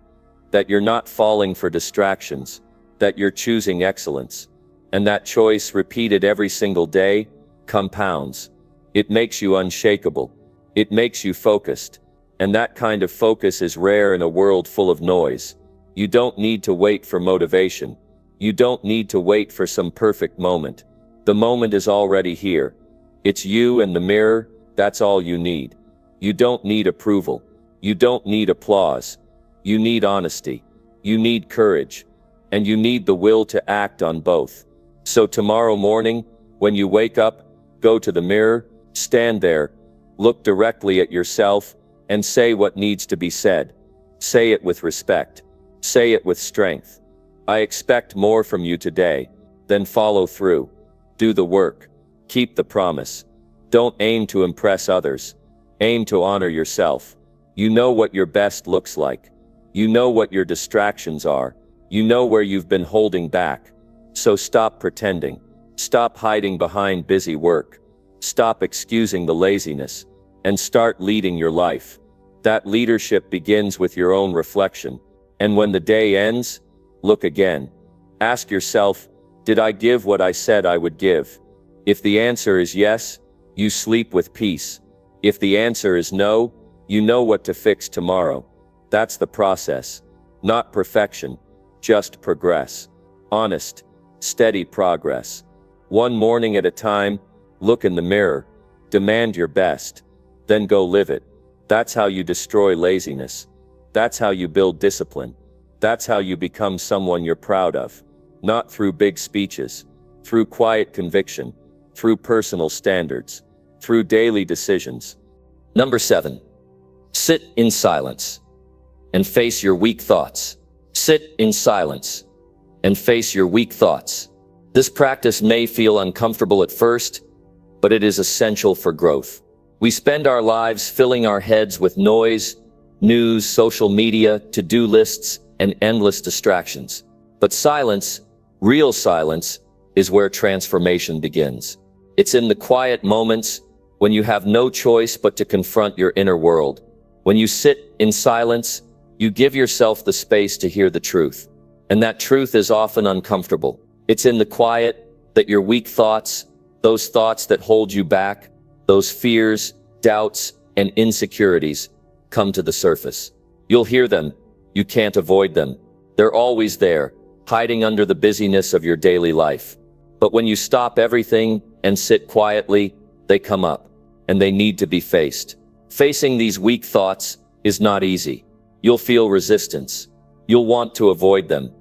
that you're not falling for distractions, that you're choosing excellence. And that choice, repeated every single day, compounds. It makes you unshakable. It makes you focused. And that kind of focus is rare in a world full of noise. You don't need to wait for motivation. You don't need to wait for some perfect moment. The moment is already here. It's you and the mirror, that's all you need. You don't need approval. You don't need applause. You need honesty. You need courage. And you need the will to act on both. So tomorrow morning, when you wake up, go to the mirror, stand there, look directly at yourself, and say what needs to be said. Say it with respect. Say it with strength. I expect more from you today. Then follow through. Do the work. Keep the promise. Don't aim to impress others. Aim to honor yourself. You know what your best looks like. You know what your distractions are. You know where you've been holding back. So stop pretending. Stop hiding behind busy work. Stop excusing the laziness. And start leading your life. That leadership begins with your own reflection. And when the day ends, look again. Ask yourself, did I give what I said I would give? If the answer is yes, you sleep with peace. If the answer is no, you know what to fix tomorrow. That's the process. Not perfection, just progress. Honest, steady progress. One morning at a time, look in the mirror, demand your best, then go live it. That's how you destroy laziness. That's how you build discipline. That's how you become someone you're proud of. Not through big speeches, through quiet conviction, through personal standards, through daily decisions. Number 7. Sit in silence and face your weak thoughts. Sit in silence and face your weak thoughts. This practice may feel uncomfortable at first, but it is essential for growth. We spend our lives filling our heads with noise, news, social media, to-do lists, and endless distractions. But silence, real silence, is where transformation begins. It's in the quiet moments when you have no choice but to confront your inner world. When you sit in silence, you give yourself the space to hear the truth. And that truth is often uncomfortable. It's in the quiet that your weak thoughts, those thoughts that hold you back, those fears, doubts, and insecurities, come to the surface. You'll hear them. You can't avoid them. They're always there, hiding under the busyness of your daily life. But when you stop everything and sit quietly, they come up, and they need to be faced. Facing these weak thoughts is not easy. You'll feel resistance. You'll want to avoid them.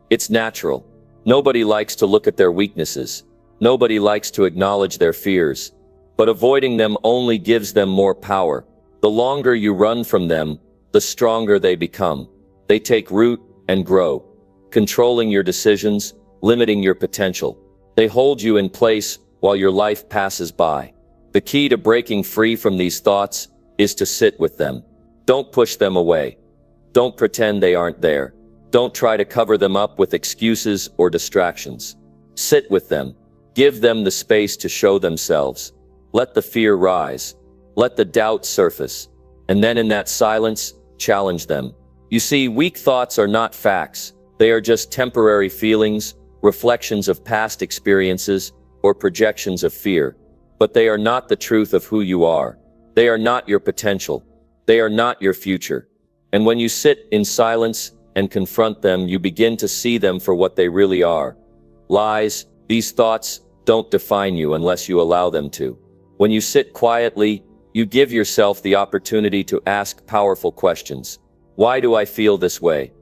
It's natural. Nobody likes to look at their weaknesses. Nobody likes to acknowledge their fears. But avoiding them only gives them more power. The longer you run from them, the stronger they become. They take root and grow, controlling your decisions, limiting your potential. They hold you in place while your life passes by. The key to breaking free from these thoughts is to sit with them. Don't push them away. Don't pretend they aren't there. Don't try to cover them up with excuses or distractions. Sit with them. Give them the space to show themselves. Let the fear rise. Let the doubt surface. And then in that silence, challenge them. You see, weak thoughts are not facts. They are just temporary feelings, reflections of past experiences, or projections of fear. But they are not the truth of who you are. They are not your potential. They are not your future. And when you sit in silence and confront them, you begin to see them for what they really are. Lies. These thoughts don't define you unless you allow them to. When you sit quietly, you give yourself the opportunity to ask powerful questions. Why do I feel this way?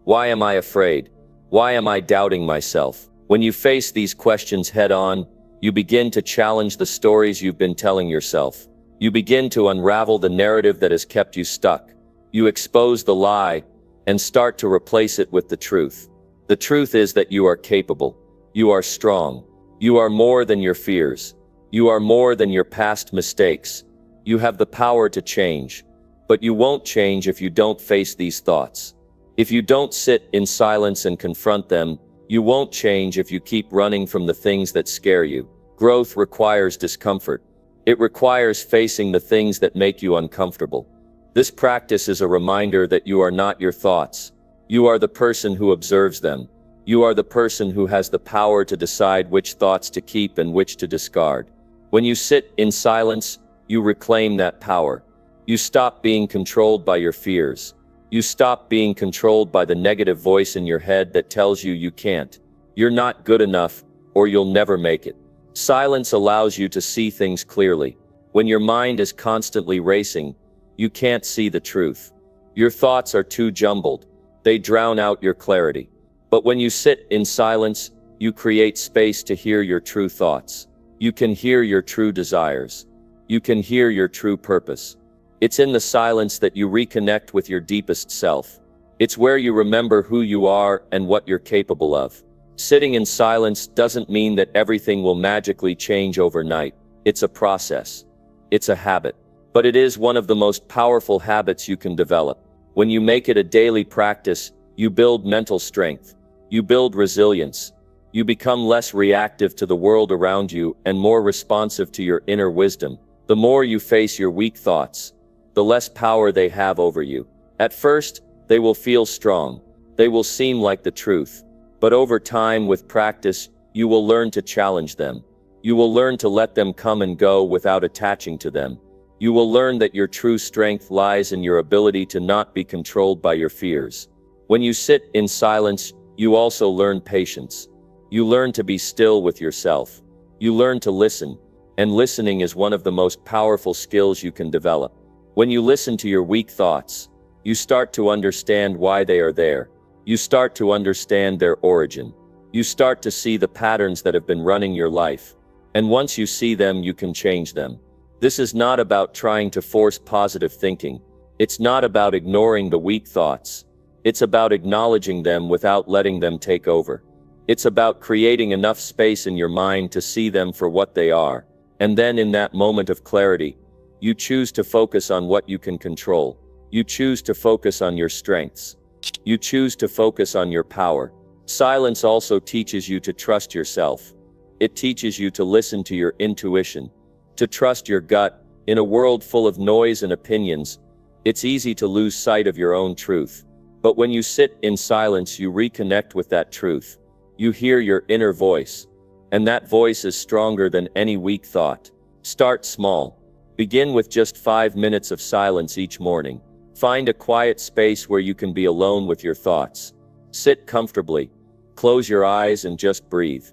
Why am I afraid? Why am I doubting myself? When you face these questions head on, you begin to challenge the stories you've been telling yourself. You begin to unravel the narrative that has kept you stuck. You expose the lie and start to replace it with the truth. The truth is that you are capable. You are strong. You are more than your fears. You are more than your past mistakes. You have the power to change. But you won't change if you don't face these thoughts. If you don't sit in silence and confront them, you won't change if you keep running from the things that scare you. Growth requires discomfort. It requires facing the things that make you uncomfortable. This practice is a reminder that you are not your thoughts. You are the person who observes them. You are the person who has the power to decide which thoughts to keep and which to discard. When you sit in silence, you reclaim that power. You stop being controlled by your fears. You stop being controlled by the negative voice in your head that tells you you can't. You're not good enough, or you'll never make it. Silence allows you to see things clearly. When your mind is constantly racing, you can't see the truth. Your thoughts are too jumbled. They drown out your clarity. But when you sit in silence, you create space to hear your true thoughts. You can hear your true desires. You can hear your true purpose. It's in the silence that you reconnect with your deepest self. It's where you remember who you are and what you're capable of. Sitting in silence doesn't mean that everything will magically change overnight. It's a process. It's a habit. But it is one of the most powerful habits you can develop. When you make it a daily practice, you build mental strength. You build resilience. You become less reactive to the world around you and more responsive to your inner wisdom. The more you face your weak thoughts, the less power they have over you. At first, they will feel strong. They will seem like the truth. But over time, with practice, you will learn to challenge them. You will learn to let them come and go without attaching to them. You will learn that your true strength lies in your ability to not be controlled by your fears. When you sit in silence, you also learn patience. You learn to be still with yourself. You learn to listen, and listening is one of the most powerful skills you can develop. When you listen to your weak thoughts, you start to understand why they are there. You start to understand their origin. You start to see the patterns that have been running your life. And once you see them, you can change them. This is not about trying to force positive thinking. It's not about ignoring the weak thoughts. It's about acknowledging them without letting them take over. It's about creating enough space in your mind to see them for what they are. And then in that moment of clarity, you choose to focus on what you can control. You choose to focus on your strengths. You choose to focus on your power. Silence also teaches you to trust yourself. It teaches you to listen to your intuition, to trust your gut. In a world full of noise and opinions, it's easy to lose sight of your own truth. But when you sit in silence, you reconnect with that truth. You hear your inner voice, and that voice is stronger than any weak thought. Start small. Begin with just 5 minutes of silence each morning. Find a quiet space where you can be alone with your thoughts. Sit comfortably. Close your eyes and just breathe.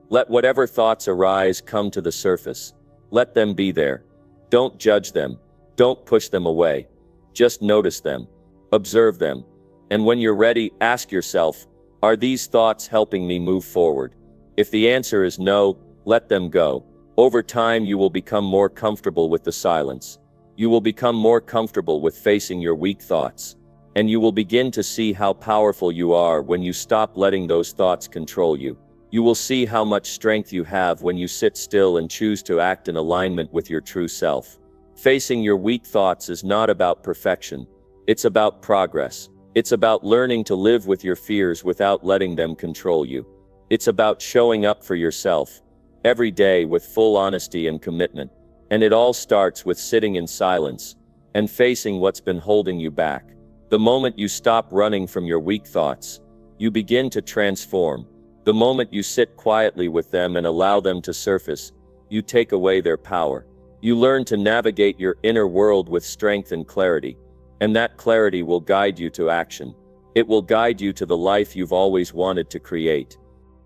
Let whatever thoughts arise come to the surface. Let them be there. Don't judge them. Don't push them away. Just notice them. Observe them. And when you're ready, ask yourself, are these thoughts helping me move forward? If the answer is no, let them go. Over time, you will become more comfortable with the silence. You will become more comfortable with facing your weak thoughts. And you will begin to see how powerful you are when you stop letting those thoughts control you. You will see how much strength you have when you sit still and choose to act in alignment with your true self. Facing your weak thoughts is not about perfection. It's about progress. It's about learning to live with your fears without letting them control you. It's about showing up for yourself every day with full honesty and commitment. And it all starts with sitting in silence and facing what's been holding you back. The moment you stop running from your weak thoughts, you begin to transform. The moment you sit quietly with them and allow them to surface, you take away their power. You learn to navigate your inner world with strength and clarity. And that clarity will guide you to action. It will guide you to the life you've always wanted to create.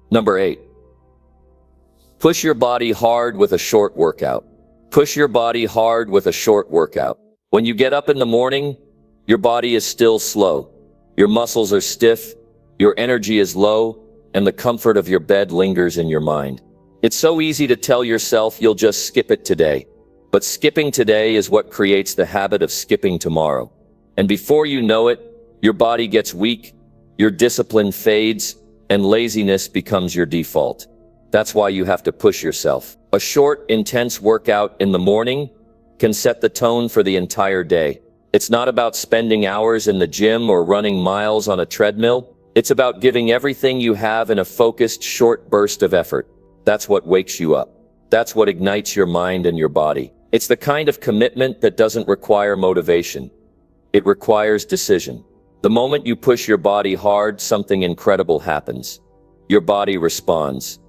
Number 8. Push your body hard with a short workout. Push your body hard with a short workout. When you get up in the morning, your body is still slow. Your muscles are stiff, your energy is low, and the comfort of your bed lingers in your mind. It's so easy to tell yourself you'll just skip it today. But skipping today is what creates the habit of skipping tomorrow. And before you know it, your body gets weak, your discipline fades, and laziness becomes your default. That's why you have to push yourself. A short, intense workout in the morning can set the tone for the entire day. It's not about spending hours in the gym or running miles on a treadmill. It's about giving everything you have in a focused, short burst of effort. That's what wakes you up. That's what ignites your mind and your body. It's the kind of commitment that doesn't require motivation. It requires decision. The moment you push your body hard, something incredible happens. Your body responds.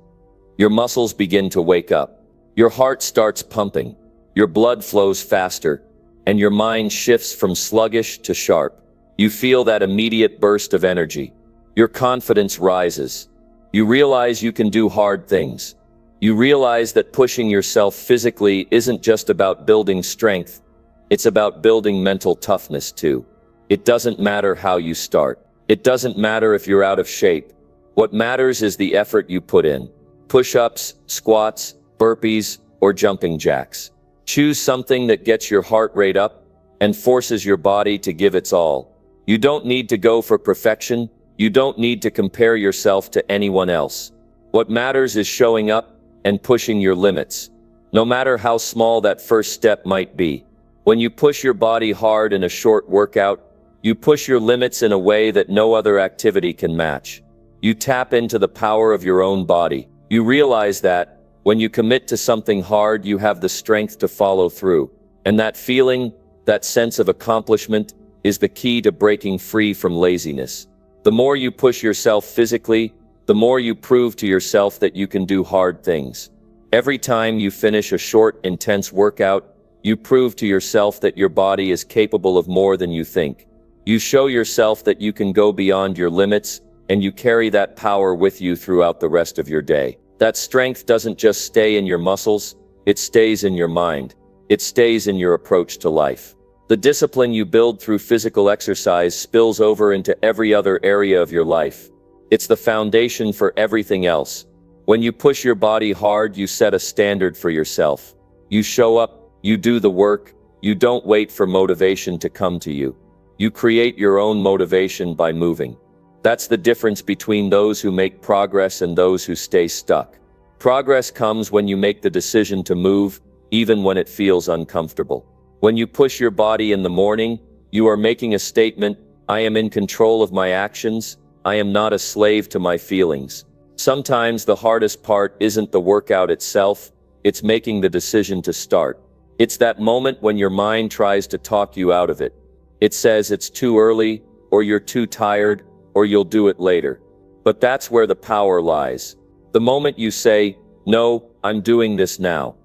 Your muscles begin to wake up. Your heart starts pumping. Your blood flows faster, and your mind shifts from sluggish to sharp. You feel that immediate burst of energy. Your confidence rises. You realize you can do hard things. You realize that pushing yourself physically isn't just about building strength. It's about building mental toughness too. It doesn't matter how you start. It doesn't matter if you're out of shape. What matters is the effort you put in. Push-ups, squats, burpees, or jumping jacks. Choose something that gets your heart rate up and forces your body to give its all. You don't need to go for perfection. You don't need to compare yourself to anyone else. What matters is showing up and pushing your limits, no matter how small that first step might be. When you push your body hard in a short workout, you push your limits in a way that no other activity can match. You tap into the power of your own body. You realize that, when you commit to something hard, you have the strength to follow through. And that feeling, that sense of accomplishment, is the key to breaking free from laziness. The more you push yourself physically, the more you prove to yourself that you can do hard things. Every time you finish a short, intense workout, you prove to yourself that your body is capable of more than you think. You show yourself that you can go beyond your limits, and you carry that power with you throughout the rest of your day. That strength doesn't just stay in your muscles, it stays in your mind. It stays in your approach to life. The discipline you build through physical exercise spills over into every other area of your life. It's the foundation for everything else. When you push your body hard, you set a standard for yourself. You show up, you do the work, You don't wait for motivation to come to you. You create your own motivation by moving. That's the difference between those who make progress and those who stay stuck. Progress comes when you make the decision to move, even when it feels uncomfortable. When you push your body in the morning, you are making a statement: I am in control of my actions. I am not a slave to my feelings. Sometimes the hardest part isn't the workout itself, it's making the decision to start. It's that moment when your mind tries to talk you out of it. It says it's too early, or you're too tired, or you'll do it later. But that's where the power lies. The moment you say, "No, I'm doing this now."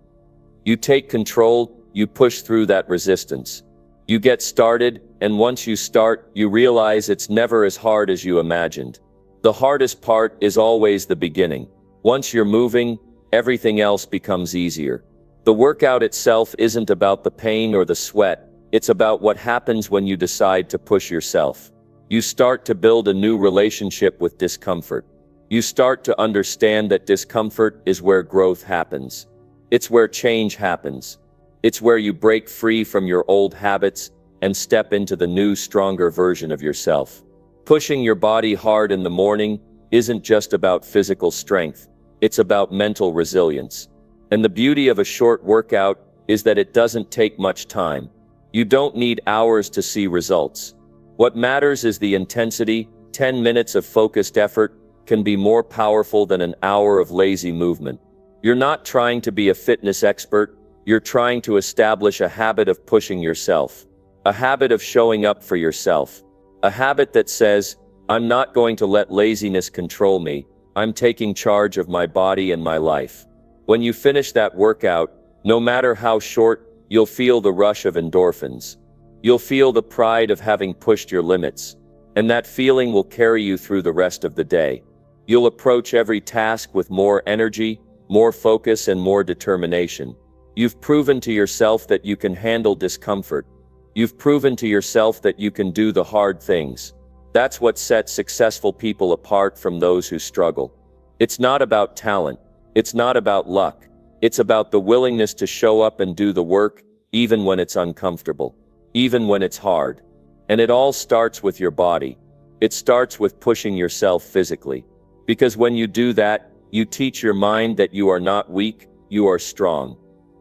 You take control, you push through that resistance. You get started, and once you start, you realize it's never as hard as you imagined. The hardest part is always the beginning. Once you're moving, everything else becomes easier. The workout itself isn't about the pain or the sweat, it's about what happens when you decide to push yourself. You start to build a new relationship with discomfort. You start to understand that discomfort is where growth happens. It's where change happens. It's where you break free from your old habits and step into the new, stronger version of yourself. Pushing your body hard in the morning isn't just about physical strength, it's about mental resilience. And the beauty of a short workout is that it doesn't take much time. You don't need hours to see results. What matters is the intensity. 10 minutes of focused effort can be more powerful than an hour of lazy movement. You're not trying to be a fitness expert, you're trying to establish a habit of pushing yourself. A habit of showing up for yourself. A habit that says, I'm not going to let laziness control me, I'm taking charge of my body and my life. When you finish that workout, no matter how short, you'll feel the rush of endorphins. You'll feel the pride of having pushed your limits. And that feeling will carry you through the rest of the day. You'll approach every task with more energy, more focus, and more determination. You've proven to yourself that you can handle discomfort. You've proven to yourself that you can do the hard things. That's what sets successful people apart from those who struggle. It's not about talent. It's not about luck. It's about the willingness to show up and do the work, even when it's uncomfortable, even when it's hard. And it all starts with your body. It starts with pushing yourself physically. Because when you do that, you teach your mind that you are not weak, you are strong.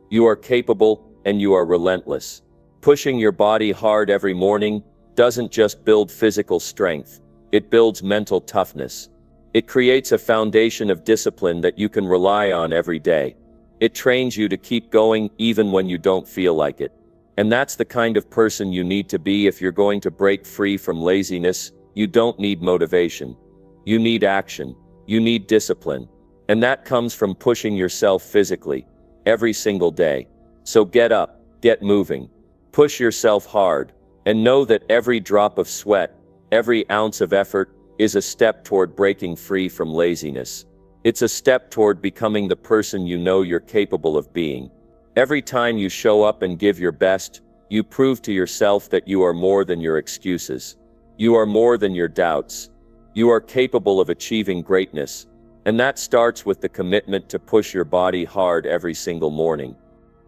You are capable, and you are relentless. Pushing your body hard every morning doesn't just build physical strength, it builds mental toughness. It creates a foundation of discipline that you can rely on every day. It trains you to keep going even when you don't feel like it. And that's the kind of person you need to be if you're going to break free from laziness. You don't need motivation. You need action. You need discipline. And that comes from pushing yourself physically, every single day. So get up, get moving, push yourself hard, and know that every drop of sweat, every ounce of effort, is a step toward breaking free from laziness. It's a step toward becoming the person you know you're capable of being. Every time you show up and give your best, you prove to yourself that you are more than your excuses. You are more than your doubts. You are capable of achieving greatness. And that starts with the commitment to push your body hard every single morning.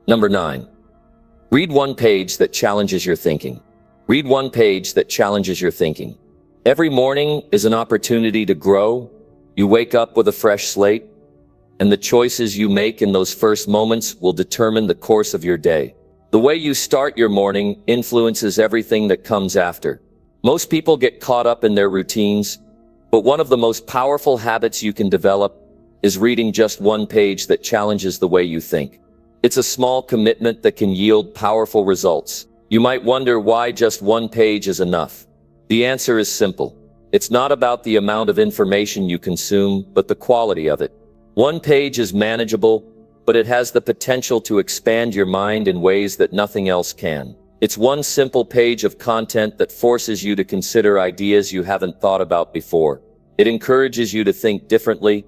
Number 9. Read one page that challenges your thinking. Read one page that challenges your thinking. Every morning is an opportunity to grow. You wake up with a fresh slate, and the choices you make in those first moments will determine the course of your day. The way you start your morning influences everything that comes after. Most people get caught up in their routines, but one of the most powerful habits you can develop is reading just one page that challenges the way you think. It's a small commitment that can yield powerful results. You might wonder why just one page is enough. The answer is simple. It's not about the amount of information you consume, but the quality of it. One page is manageable, but it has the potential to expand your mind in ways that nothing else can. It's one simple page of content that forces you to consider ideas you haven't thought about before. It encourages you to think differently,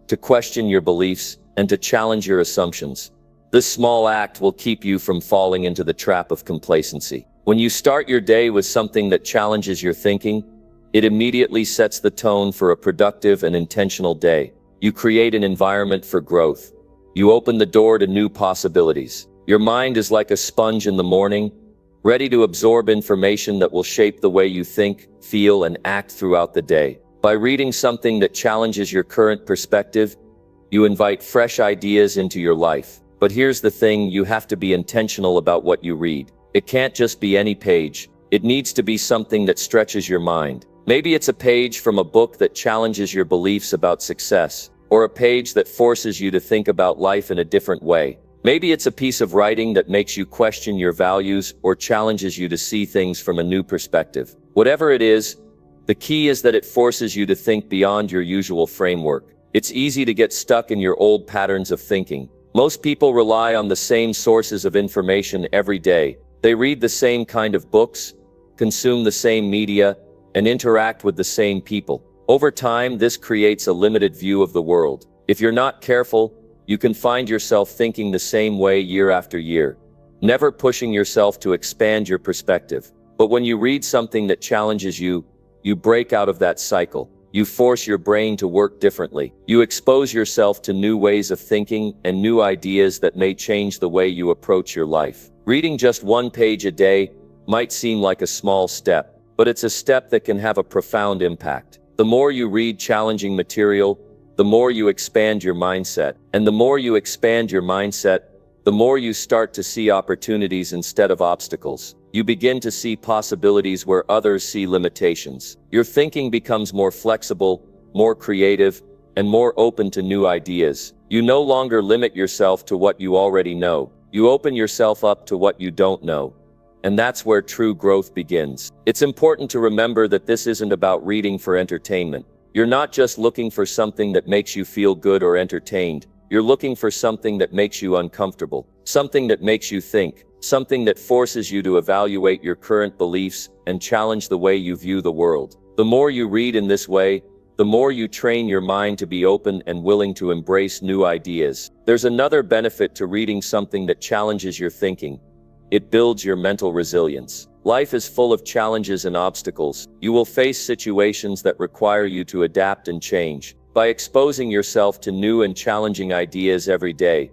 to question your beliefs, and to challenge your assumptions. This small act will keep you from falling into the trap of complacency. When you start your day with something that challenges your thinking, it immediately sets the tone for a productive and intentional day. You create an environment for growth. You open the door to new possibilities. Your mind is like a sponge in the morning, ready to absorb information that will shape the way you think, feel, and act throughout the day. By reading something that challenges your current perspective, you invite fresh ideas into your life. But here's the thing, you have to be intentional about what you read. It can't just be any page. It needs to be something that stretches your mind. Maybe it's a page from a book that challenges your beliefs about success, or a page that forces you to think about life in a different way. Maybe it's a piece of writing that makes you question your values or challenges you to see things from a new perspective. Whatever it is, the key is that it forces you to think beyond your usual framework. It's easy to get stuck in your old patterns of thinking. Most people rely on the same sources of information every day. They read the same kind of books, consume the same media, and interact with the same people. Over time, this creates a limited view of the world. If you're not careful, you can find yourself thinking the same way year after year, never pushing yourself to expand your perspective. But when you read something that challenges you, you break out of that cycle. You force your brain to work differently. You expose yourself to new ways of thinking and new ideas that may change the way you approach your life. Reading just one page a day might seem like a small step, but it's a step that can have a profound impact. The more you read challenging material, the more you expand your mindset. And the more you expand your mindset, the more you start to see opportunities instead of obstacles. You begin to see possibilities where others see limitations. Your thinking becomes more flexible, more creative, and more open to new ideas. You no longer limit yourself to what you already know. You open yourself up to what you don't know. And that's where true growth begins. It's important to remember that this isn't about reading for entertainment. You're not just looking for something that makes you feel good or entertained. You're looking for something that makes you uncomfortable, something that makes you think, something that forces you to evaluate your current beliefs and challenge the way you view the world. The more you read in this way, the more you train your mind to be open and willing to embrace new ideas. There's another benefit to reading something that challenges your thinking. It builds your mental resilience. Life is full of challenges and obstacles. You will face situations that require you to adapt and change. By exposing yourself to new and challenging ideas every day,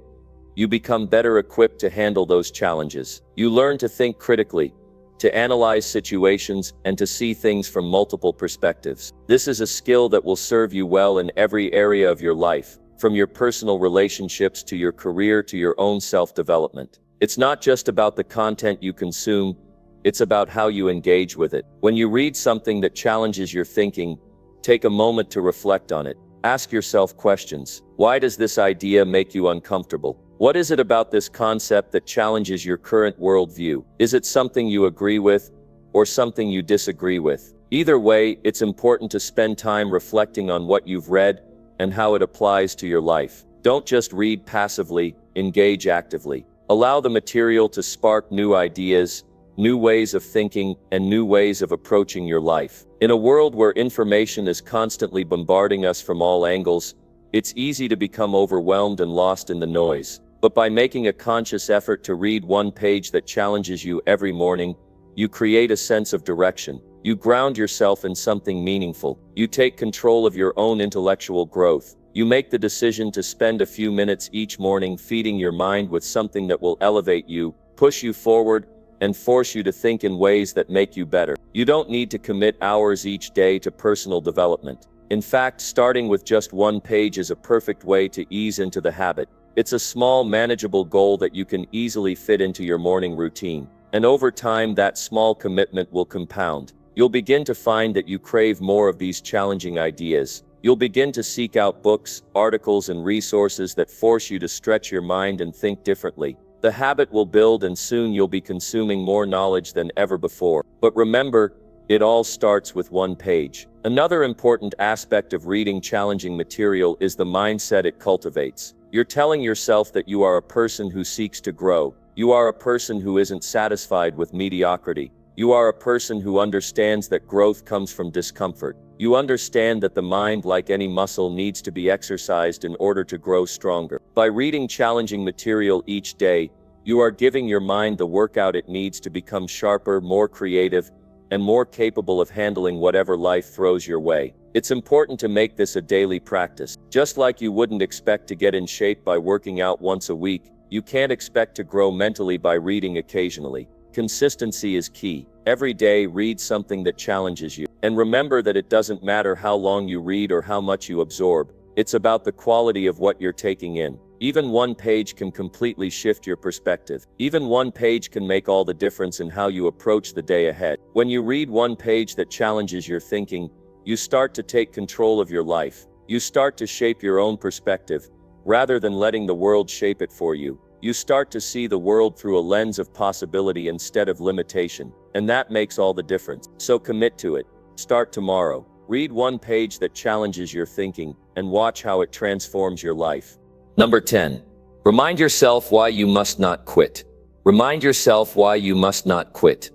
you become better equipped to handle those challenges. You learn to think critically, to analyze situations, and to see things from multiple perspectives. This is a skill that will serve you well in every area of your life, from your personal relationships to your career to your own self-development. It's not just about the content you consume, it's about how you engage with it. When you read something that challenges your thinking, take a moment to reflect on it. Ask yourself questions. Why does this idea make you uncomfortable? What is it about this concept that challenges your current worldview? Is it something you agree with, or something you disagree with? Either way, it's important to spend time reflecting on what you've read and how it applies to your life. Don't just read passively, engage actively. Allow the material to spark new ideas, new ways of thinking, and new ways of approaching your life. In a world where information is constantly bombarding us from all angles, it's easy to become overwhelmed and lost in the noise. But by making a conscious effort to read one page that challenges you every morning, you create a sense of direction. You ground yourself in something meaningful. You take control of your own intellectual growth. You make the decision to spend a few minutes each morning feeding your mind with something that will elevate you, push you forward, and force you to think in ways that make you better. You don't need to commit hours each day to personal development. In fact, starting with just one page is a perfect way to ease into the habit. It's a small, manageable goal that you can easily fit into your morning routine. And over time, that small commitment will compound. You'll begin to find that you crave more of these challenging ideas. You'll begin to seek out books, articles, and resources that force you to stretch your mind and think differently. The habit will build, and soon you'll be consuming more knowledge than ever before. But remember, it all starts with one page. Another important aspect of reading challenging material is the mindset it cultivates. You're telling yourself that you are a person who seeks to grow. You are a person who isn't satisfied with mediocrity. You are a person who understands that growth comes from discomfort. You understand that the mind, like any muscle, needs to be exercised in order to grow stronger. By reading challenging material each day, you are giving your mind the workout it needs to become sharper, more creative, and more capable of handling whatever life throws your way. It's important to make this a daily practice. Just like you wouldn't expect to get in shape by working out once a week, You can't expect to grow mentally by reading occasionally. Consistency is key. Every day, read something that challenges you. And remember that it doesn't matter how long you read or how much you absorb. It's about the quality of what you're taking in. Even one page can completely shift your perspective. Even one page can make all the difference in how you approach the day ahead. When you read one page that challenges your thinking, you start to take control of your life. You start to shape your own perspective, rather than letting the world shape it for you. You start to see the world through a lens of possibility instead of limitation. And that makes all the difference. So commit to it. Start tomorrow. Read one page that challenges your thinking and watch how it transforms your life. Number 10. Remind yourself why you must not quit. Remind yourself why you must not quit.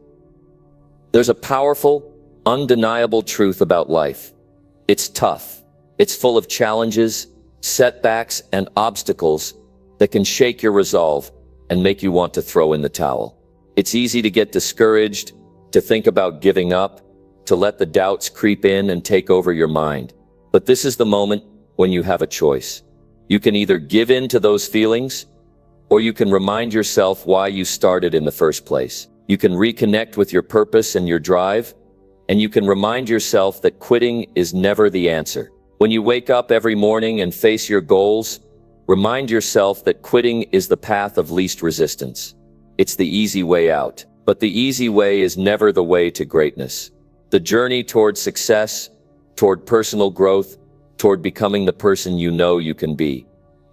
There's a powerful, undeniable truth about life. It's tough. It's full of challenges, setbacks, and obstacles that can shake your resolve and make you want to throw in the towel. It's easy to get discouraged, to think about giving up, to let the doubts creep in and take over your mind. But this is the moment when you have a choice. You can either give in to those feelings, or you can remind yourself why you started in the first place. You can reconnect with your purpose and your drive, and you can remind yourself that quitting is never the answer. When you wake up every morning and face your goals, remind yourself that quitting is the path of least resistance. It's the easy way out, but the easy way is never the way to greatness. The journey toward success, toward personal growth, toward becoming the person you know you can be.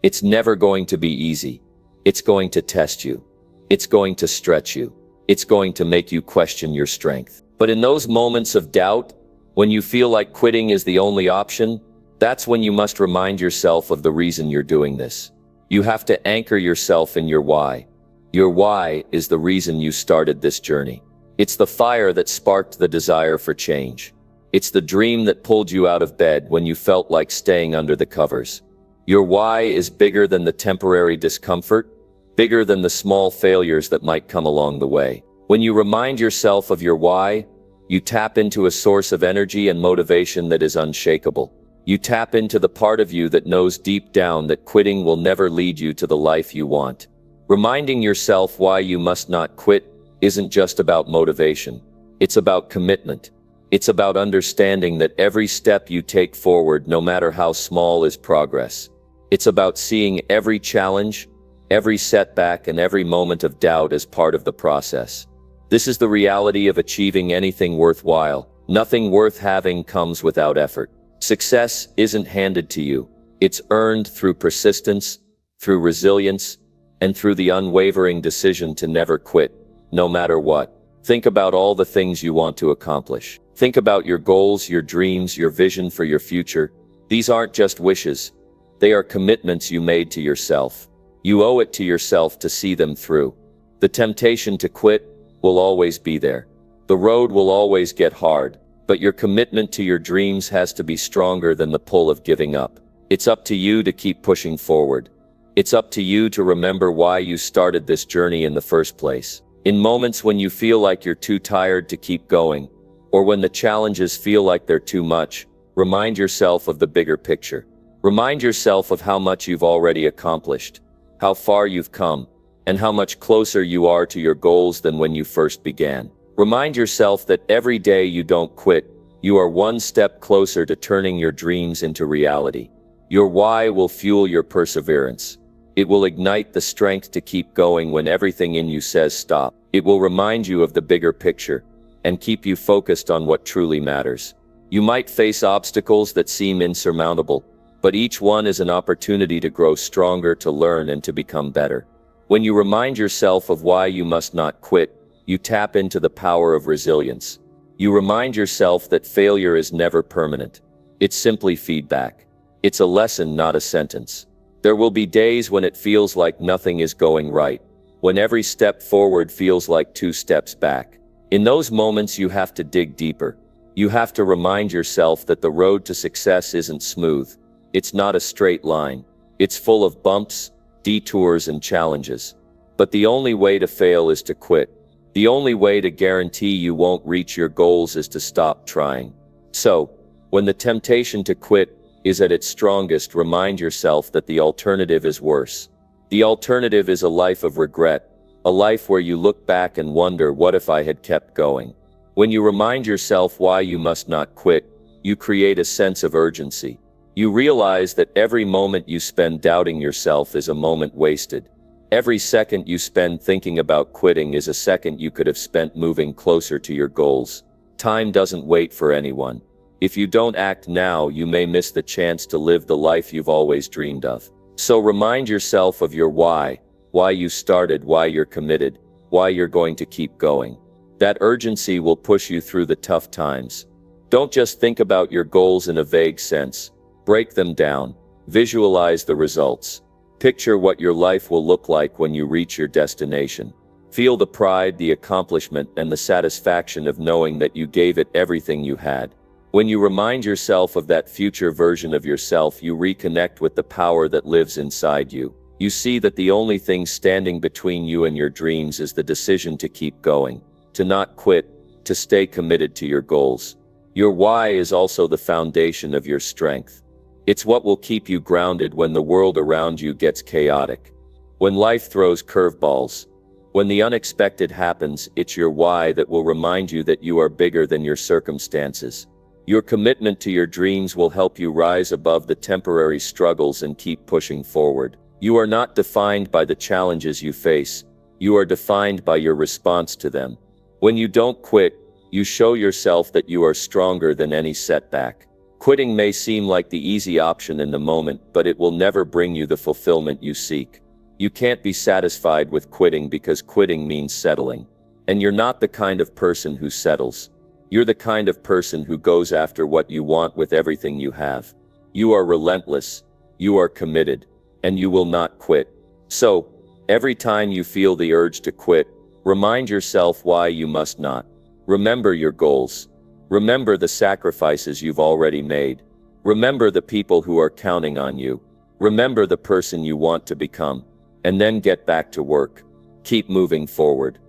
It's never going to be easy. It's going to test you. It's going to stretch you. It's going to make you question your strength. But in those moments of doubt, when you feel like quitting is the only option, that's when you must remind yourself of the reason you're doing this. You have to anchor yourself in your why. Your why is the reason you started this journey. It's the fire that sparked the desire for change. It's the dream that pulled you out of bed when you felt like staying under the covers. Your why is bigger than the temporary discomfort, bigger than the small failures that might come along the way. When you remind yourself of your why, you tap into a source of energy and motivation that is unshakable. You tap into the part of you that knows deep down that quitting will never lead you to the life you want. Reminding yourself why you must not quit isn't just about motivation. It's about commitment. It's about understanding that every step you take forward, no matter how small, is progress. It's about seeing every challenge, every setback, and every moment of doubt as part of the process. This is the reality of achieving anything worthwhile. Nothing worth having comes without effort. Success isn't handed to you. It's earned through persistence, through resilience, and through the unwavering decision to never quit, no matter what. Think about all the things you want to accomplish. Think about your goals, your dreams, your vision for your future. These aren't just wishes. They are commitments you made to yourself. You owe it to yourself to see them through. The temptation to quit will always be there. The road will always get hard, but your commitment to your dreams has to be stronger than the pull of giving up. It's up to you to keep pushing forward. It's up to you to remember why you started this journey in the first place. In moments when you feel like you're too tired to keep going, or when the challenges feel like they're too much, remind yourself of the bigger picture. Remind yourself of how much you've already accomplished, how far you've come, and how much closer you are to your goals than when you first began. Remind yourself that every day you don't quit, you are one step closer to turning your dreams into reality. Your why will fuel your perseverance. It will ignite the strength to keep going when everything in you says stop. It will remind you of the bigger picture and keep you focused on what truly matters. You might face obstacles that seem insurmountable, but each one is an opportunity to grow stronger, to learn, and to become better. When you remind yourself of why you must not quit, you tap into the power of resilience. You remind yourself that failure is never permanent. It's simply feedback. It's a lesson, not a sentence. There will be days when it feels like nothing is going right, when every step forward feels like 2 steps back. In those moments, you have to dig deeper. You have to remind yourself that the road to success isn't smooth. It's not a straight line. It's full of bumps, detours, and challenges. But the only way to fail is to quit. The only way to guarantee you won't reach your goals is to stop trying. So, when the temptation to quit is at its strongest, remind yourself that the alternative is worse. The alternative is a life of regret, a life where you look back and wonder, what if I had kept going? When you remind yourself why you must not quit, you create a sense of urgency. You realize that every moment you spend doubting yourself is a moment wasted. Every second you spend thinking about quitting is a second you could have spent moving closer to your goals. Time doesn't wait for anyone. If you don't act now, you may miss the chance to live the life you've always dreamed of. So remind yourself of your why you started, why you're committed, why you're going to keep going. That urgency will push you through the tough times. Don't just think about your goals in a vague sense. Break them down. Visualize the results. Picture what your life will look like when you reach your destination. Feel the pride, the accomplishment, and the satisfaction of knowing that you gave it everything you had. When you remind yourself of that future version of yourself, you reconnect with the power that lives inside you. You see that the only thing standing between you and your dreams is the decision to keep going, to not quit, to stay committed to your goals. Your why is also the foundation of your strength. It's what will keep you grounded when the world around you gets chaotic. When life throws curveballs, when the unexpected happens, it's your why that will remind you that you are bigger than your circumstances. Your commitment to your dreams will help you rise above the temporary struggles and keep pushing forward. You are not defined by the challenges you face. You are defined by your response to them. When you don't quit, you show yourself that you are stronger than any setback. Quitting may seem like the easy option in the moment, but it will never bring you the fulfillment you seek. You can't be satisfied with quitting because quitting means settling. And you're not the kind of person who settles. You're the kind of person who goes after what you want with everything you have. You are relentless, you are committed, and you will not quit. So, every time you feel the urge to quit, remind yourself why you must not. Remember your goals. Remember the sacrifices you've already made. Remember the people who are counting on you. Remember the person you want to become. And then get back to work. Keep moving forward.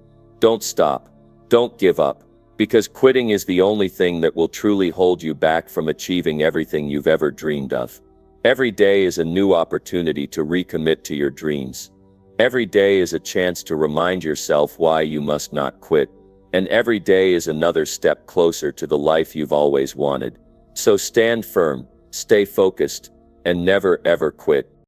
Don't stop. Don't give up. Because quitting is the only thing that will truly hold you back from achieving everything you've ever dreamed of. Every day is a new opportunity to recommit to your dreams. Every day is a chance to remind yourself why you must not quit. And every day is another step closer to the life you've always wanted. So stand firm, stay focused, and never ever quit.